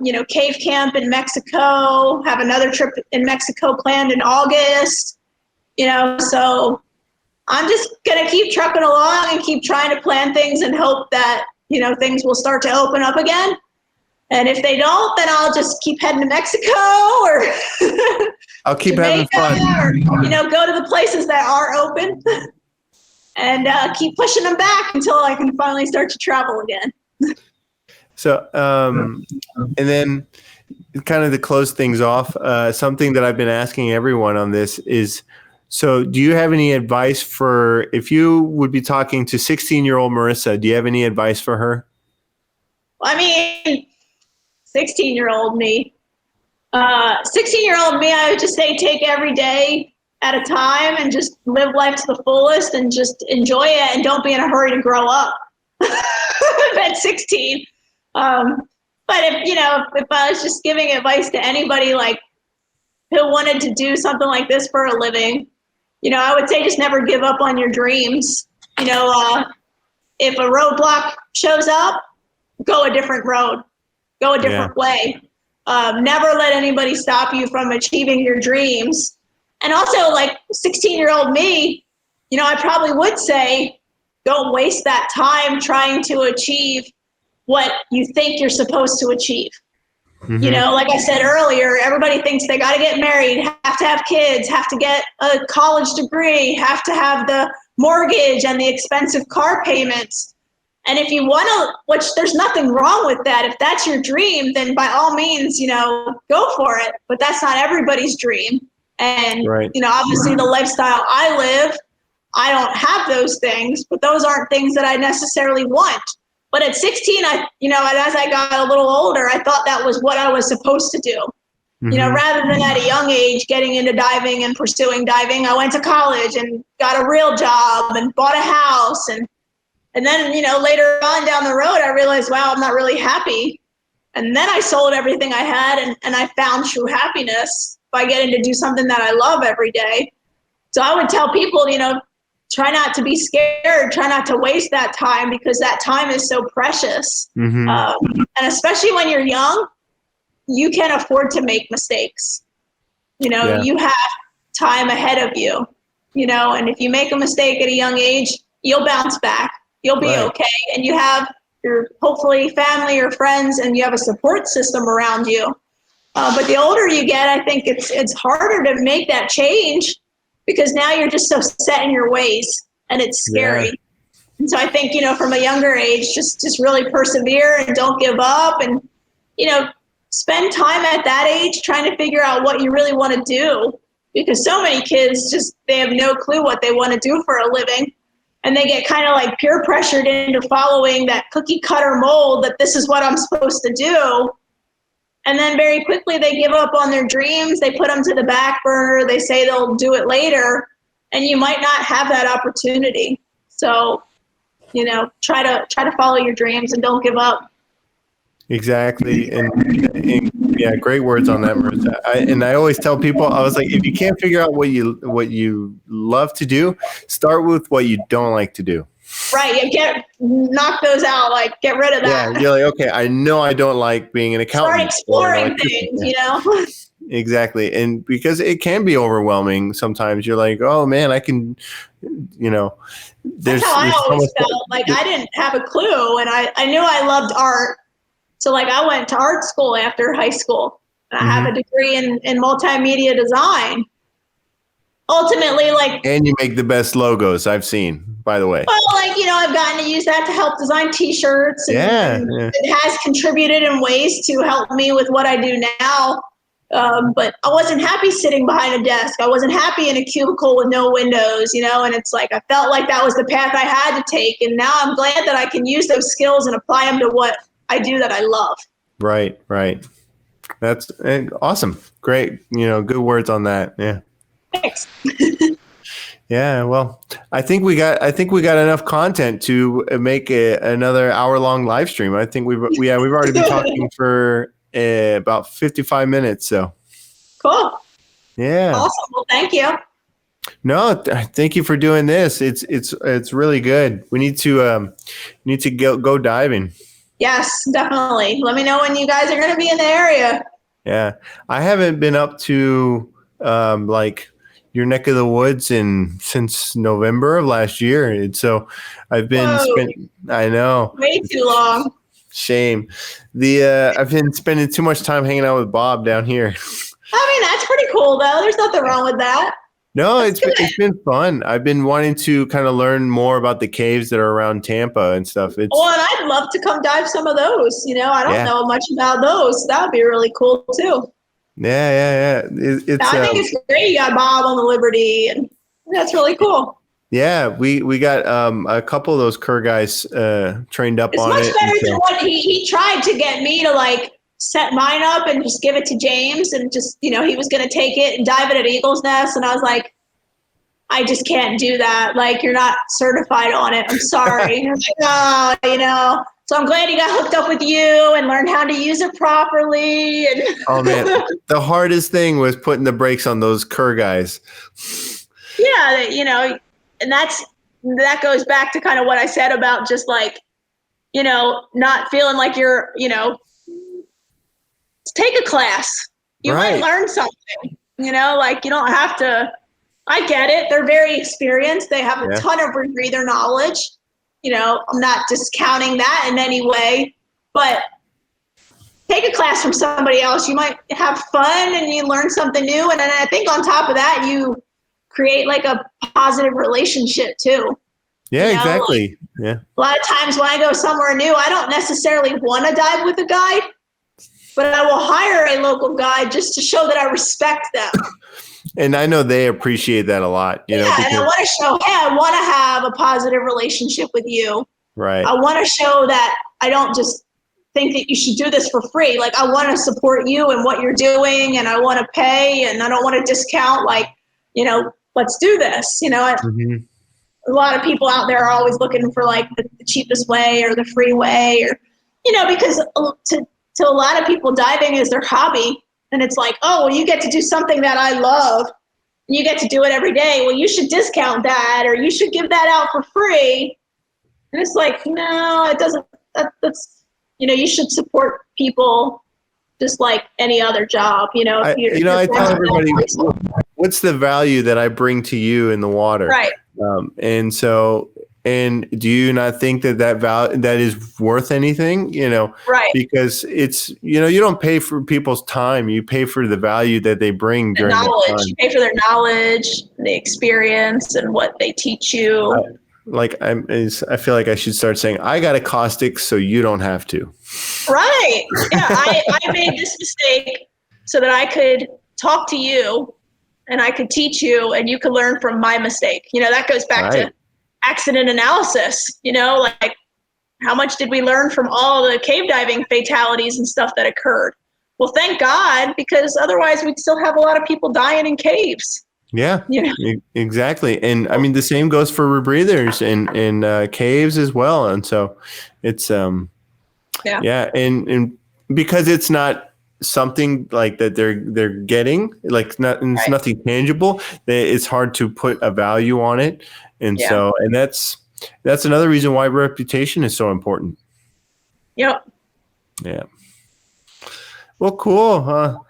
Speaker 2: you know, Cave Camp in Mexico, have another trip in Mexico planned in August, you know, so I'm just going to keep trucking along and keep trying to plan things and hope that, you know, things will start to open up again. And if they don't, then I'll just keep heading to Mexico, or
Speaker 1: I'll keep having fun,
Speaker 2: or, you know, go to the places that are open and keep pushing them back until I can finally start to travel again.
Speaker 1: So, and then kind of to close things off, something that I've been asking everyone on this is, so do you have any advice for, if you would be talking to 16-year-old Marissa, do you have any advice for her?
Speaker 2: I mean, 16-year-old me. 16-year-old me, I would just say take every day at a time and just live life to the fullest and just enjoy it, and don't be in a hurry to grow up. At 16. But if, you know, if I was just giving advice to anybody like who wanted to do something like this for a living, you know, I would say just never give up on your dreams. You know, if a roadblock shows up, go a different road, go a different way. Never let anybody stop you from achieving your dreams. And also, like 16-year-old me, you know, I probably would say, don't waste that time trying to achieve what you think you're supposed to achieve. Mm-hmm. You know, like I said earlier, everybody thinks they got to get married, have to have kids, have to get a college degree, have to have the mortgage and the expensive car payments. And if you want to, which there's nothing wrong with that. If that's your dream, then by all means, go for it. But that's not everybody's dream. And,
Speaker 1: Right.
Speaker 2: Obviously the lifestyle I live, I don't have those things, but those aren't things that I necessarily want. But at 16, as I got a little older, I thought that was what I was supposed to do. Rather than at a young age getting into diving and pursuing diving, I went to college and got a real job and bought a house. And then, later on down the road, I realized, wow, I'm not really happy. And then I sold everything I had and I found true happiness by getting to do something that I love every day. So I would tell people, try not to be scared, try not to waste that time because that time is so precious. And especially when you're young, you can afford to make mistakes. You have time ahead of you, and if you make a mistake at a young age, you'll bounce back. You'll be okay. And you have your, hopefully, family or friends, and you have a support system around you. But the older you get, I think it's harder to make that change because now you're just so set in your ways and it's scary. Yeah. And so I think, from a younger age, just really persevere and don't give up and, spend time at that age trying to figure out what you really want to do because so many kids they have no clue what they want to do for a living. And they get kind of like peer pressured into following that cookie cutter mold that this is what I'm supposed to do. And then very quickly they give up on their dreams. They put them to the back burner. They say they'll do it later. And you might not have that opportunity. So, try to follow your dreams and don't give up.
Speaker 1: Exactly. And yeah, great words on that, Marissa. I always tell people, I was like, if you can't figure out what you love to do, start with what you don't like to do.
Speaker 2: Right. Knock those out. Like, get rid of that.
Speaker 1: Yeah. You're like, okay, I know I don't like being an accountant.
Speaker 2: Start exploring things,
Speaker 1: Exactly. And because it can be overwhelming sometimes, you're like, oh man, I can,
Speaker 2: that's how I always felt. Like, I didn't have a clue. And I knew I loved art. So like I went to art school after high school. And I have a degree in multimedia design. Ultimately,
Speaker 1: and you make the best logos I've seen, by the way.
Speaker 2: Well, I've gotten to use that to help design T-shirts. And it has contributed in ways to help me with what I do now. But I wasn't happy sitting behind a desk. I wasn't happy in a cubicle with no windows, and it's like I felt like that was the path I had to take. And now I'm glad that I can use those skills and apply them to what I do that I love. Right.
Speaker 1: That's awesome. Great. Good words on that. Yeah.
Speaker 2: Thanks.
Speaker 1: Yeah. Well, I think we got enough content to make another hour-long live stream. I think we've already been talking for about 55 minutes. So. Cool. Yeah.
Speaker 2: Awesome. Well, thank you.
Speaker 1: No, thank you for doing this. It's really good. We need to go diving.
Speaker 2: Yes, definitely. Let me know when you guys are going to be in the area.
Speaker 1: Yeah. I haven't been up to your neck of the woods since November of last year. And so I've been I know.
Speaker 2: Way too long.
Speaker 1: Shame. I've been spending too much time hanging out with Bob down here.
Speaker 2: I mean, that's pretty cool though. There's nothing wrong with that.
Speaker 1: No, it's been fun. I've been wanting to kind of learn more about the caves that are around Tampa and stuff.
Speaker 2: And I'd love to come dive some of those. I don't know much about those. That would be really cool too.
Speaker 1: Yeah.
Speaker 2: I think it's great. You got Bob on the Liberty, and that's really cool.
Speaker 1: Yeah, we got a couple of those Kerr guys trained up on it.
Speaker 2: It's much better than what he tried to get me to set mine up and just give it to James and just, he was going to take it and dive it at Eagle's Nest. And I was like, I just can't do that. You're not certified on it. I'm sorry. And I was like, so I'm glad he got hooked up with you and learned how to use it properly. And
Speaker 1: oh man, the hardest thing was putting the brakes on those Kerr guys.
Speaker 2: Yeah. And that goes back to kind of what I said about just not feeling like you're, take a class. You might learn something, you don't have to. I get it. They're very experienced. They have a ton of rebreather knowledge. I'm not discounting that in any way, but take a class from somebody else. You might have fun and you learn something new. And then I think on top of that, you create a positive relationship too.
Speaker 1: Yeah, exactly. Yeah.
Speaker 2: A lot of times when I go somewhere new, I don't necessarily want to dive with a guide, but I will hire a local guide just to show that I respect them.
Speaker 1: And I know they appreciate that a lot,
Speaker 2: And I want to show, hey, I want to have a positive relationship with you.
Speaker 1: right.
Speaker 2: I want to show that I don't just think that you should do this for free. Like, I want to support you and what you're doing, and I want to pay, and I don't want to discount, like, let's do this.
Speaker 1: Mm-hmm.
Speaker 2: A lot of people out there are always looking for like the cheapest way or the free way, or, because to a lot of people, diving is their hobby. And it's like, oh, well, you get to do something that I love, and you get to do it every day. Well, you should discount that, or you should give that out for free. And it's like, no, it doesn't. That's you should support people just like any other job.
Speaker 1: I tell everybody, what's the value that I bring to you in the water?
Speaker 2: Right.
Speaker 1: And do you not think that value that is worth anything?
Speaker 2: Right.
Speaker 1: Because it's you don't pay for people's time; you pay for the value that they bring during
Speaker 2: knowledge.
Speaker 1: that time.
Speaker 2: You pay for their knowledge, the experience, and what they teach you.
Speaker 1: I feel like I should start saying, I got a caustic, so you don't have to.
Speaker 2: Right. Yeah. I made this mistake so that I could talk to you, and I could teach you, and you could learn from my mistake. That goes back to accident analysis. Like, how much did we learn from all the cave diving fatalities and stuff that occurred? Well, thank God, because otherwise we'd still have a lot of people dying in caves.
Speaker 1: Yeah, exactly. And I mean, the same goes for rebreathers and caves as well. And so it's, and because it's not something like that they're getting, like it's nothing tangible, it's hard to put a value on it. And so, and that's another reason why reputation is so important.
Speaker 2: Yep.
Speaker 1: Yeah. Well, cool.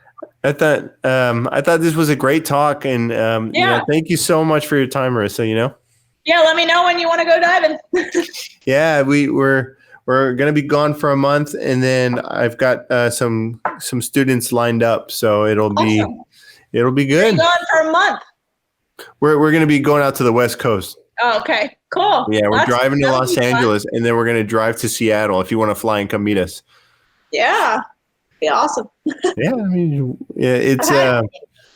Speaker 1: I thought this was a great talk, and thank you so much for your time, Marissa.
Speaker 2: Yeah, let me know when you want to go diving.
Speaker 1: Yeah, we're gonna be gone for a month, and then I've got some students lined up, so it'll be good. You're
Speaker 2: gone for a month.
Speaker 1: We're gonna be going out to the West Coast.
Speaker 2: Oh, okay, cool.
Speaker 1: Yeah, we're driving to Los Angeles, and then we're gonna drive to Seattle. If you want to fly and come meet us.
Speaker 2: Yeah. Be awesome.
Speaker 1: Yeah, I mean, it's.
Speaker 2: I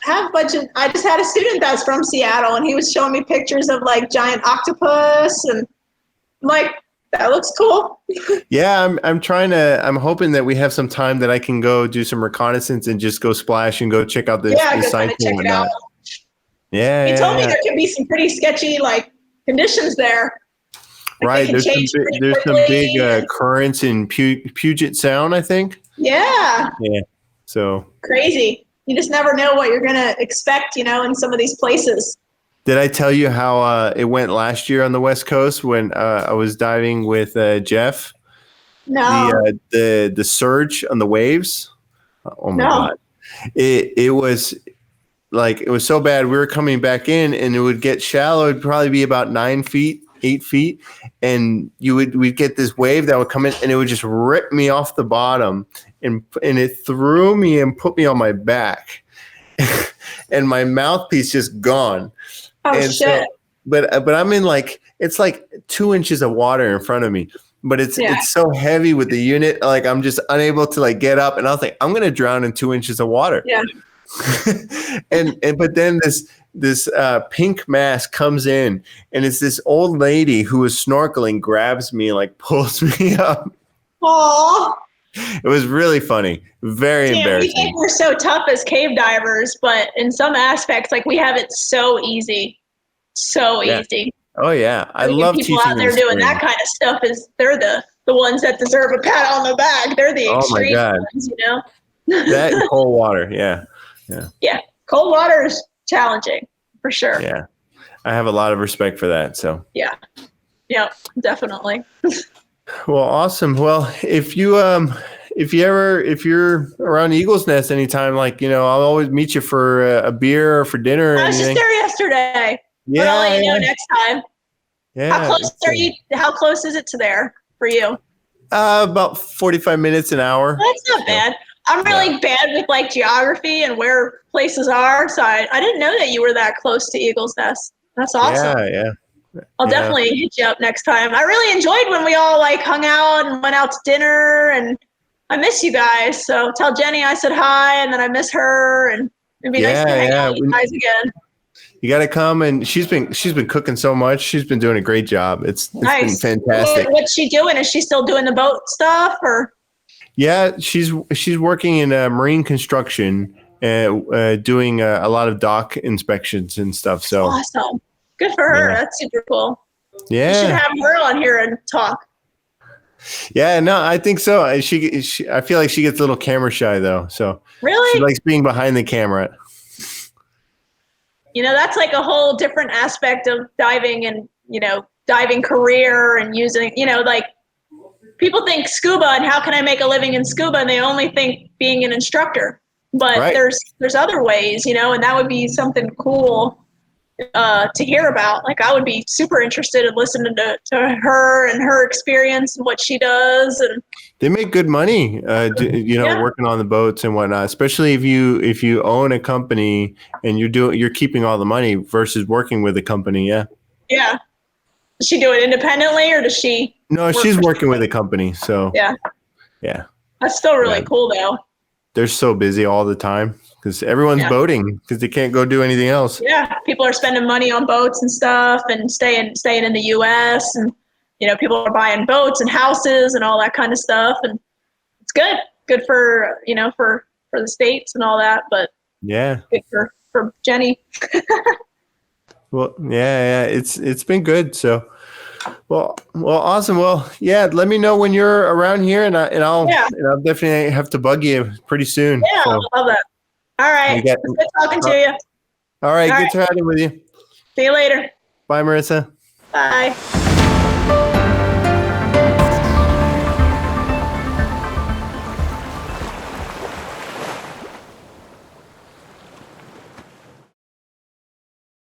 Speaker 2: have a bunch of. I just had a student that's from Seattle, and he was showing me pictures of like giant octopus, and I'm like, that looks cool.
Speaker 1: Yeah, I'm hoping that we have some time that I can go do some reconnaissance and just go splash and go check out the site and whatnot.
Speaker 2: Yeah, he told me there could be some pretty sketchy like conditions there.
Speaker 1: Right, there's some big currents in Puget Sound, I think.
Speaker 2: Yeah.
Speaker 1: Yeah. So
Speaker 2: crazy. You just never know what you're gonna expect, in some of these places.
Speaker 1: Did I tell you how it went last year on the West Coast when I was diving with Jeff?
Speaker 2: No.
Speaker 1: The surge on the waves. Oh my God! It was so bad. We were coming back in, and it would get shallow. It'd probably be about 9 feet. 8 feet, and we'd get this wave that would come in, and it would just rip me off the bottom, and it threw me and put me on my back, and my mouthpiece just gone.
Speaker 2: Oh,
Speaker 1: and
Speaker 2: shit!
Speaker 1: So, but I'm in it's like 2 inches of water in front of me, but it's so heavy with the unit, like I'm just unable to get up, and I was like, I'm gonna drown in 2 inches of water.
Speaker 2: Yeah.
Speaker 1: But then this pink mass comes in, and it's this old lady who was snorkeling, grabs me, pulls me up.
Speaker 2: Aww.
Speaker 1: It was really funny. Very embarrassing.
Speaker 2: We think we're so tough as cave divers, but in some aspects, we have it so easy. So easy.
Speaker 1: Oh yeah. I love
Speaker 2: people
Speaker 1: teaching
Speaker 2: out there doing that kind of stuff. They're the ones that deserve a pat on the back. They're the extreme ones,
Speaker 1: That and cold water, yeah.
Speaker 2: Yeah, cold water is challenging for sure.
Speaker 1: Yeah, I have a lot of respect for that. So
Speaker 2: yeah, definitely.
Speaker 1: Well, awesome. Well, if you're around Eagle's Nest anytime, I'll always meet you for a beer or for dinner.
Speaker 2: I was just there yesterday.
Speaker 1: Yeah,
Speaker 2: but I'll let you know next time.
Speaker 1: Yeah.
Speaker 2: How close are you? How close is it to there for you?
Speaker 1: About 45 minutes, an hour.
Speaker 2: That's not bad. I'm really bad with geography and where places are, so I didn't know that you were that close to Eagle's Nest. That's awesome.
Speaker 1: Yeah.
Speaker 2: I'll
Speaker 1: Yeah.
Speaker 2: definitely hit you up next time. I really enjoyed when we all like hung out and went out to dinner, and I miss you guys. So tell Jenny I said hi, and then I miss her, and it'd be nice to hang out with you guys again.
Speaker 1: You got to come, and she's been cooking so much. She's been doing a great job. It's been
Speaker 2: Nice.
Speaker 1: fantastic.
Speaker 2: What's she doing? Is she still doing the boat stuff, or?
Speaker 1: Yeah, she's working in marine construction and doing a lot of dock inspections and stuff. So
Speaker 2: Awesome. Good for her.
Speaker 1: Yeah.
Speaker 2: That's super cool.
Speaker 1: Yeah.
Speaker 2: You should have her on here and talk.
Speaker 1: Yeah, no, I think so. I feel like she gets a little camera shy though. So
Speaker 2: Really?
Speaker 1: she likes being behind the camera.
Speaker 2: You know, that's like a whole different aspect of diving and, diving career and using, like people think scuba and how can I make a living in scuba? And they only think being an instructor, but
Speaker 1: Right.
Speaker 2: there's other ways, and that would be something cool to hear about. Like I would be super interested in listening to her and her experience and what she does. And
Speaker 1: they make good money, working on the boats and whatnot. Especially if you own a company and you're keeping all the money versus working with a company. Yeah.
Speaker 2: Yeah. Does she do it independently or does she?
Speaker 1: No, she's working with a company. So
Speaker 2: yeah. That's still really cool though.
Speaker 1: They're so busy all the time because everyone's boating because they can't go do anything else.
Speaker 2: Yeah, people are spending money on boats and stuff and staying in the U.S. and people are buying boats and houses and all that kind of stuff, and it's good for for the states and all that, but good for Jenny.
Speaker 1: Well, yeah, it's been good. So, well, awesome. Well, yeah, let me know when you're around here, and I'll definitely have to bug you pretty soon.
Speaker 2: Yeah,
Speaker 1: so.
Speaker 2: I love that. All right, it's good talking to you.
Speaker 1: All right, good chatting with you.
Speaker 2: See you later.
Speaker 1: Bye, Marissa.
Speaker 2: Bye.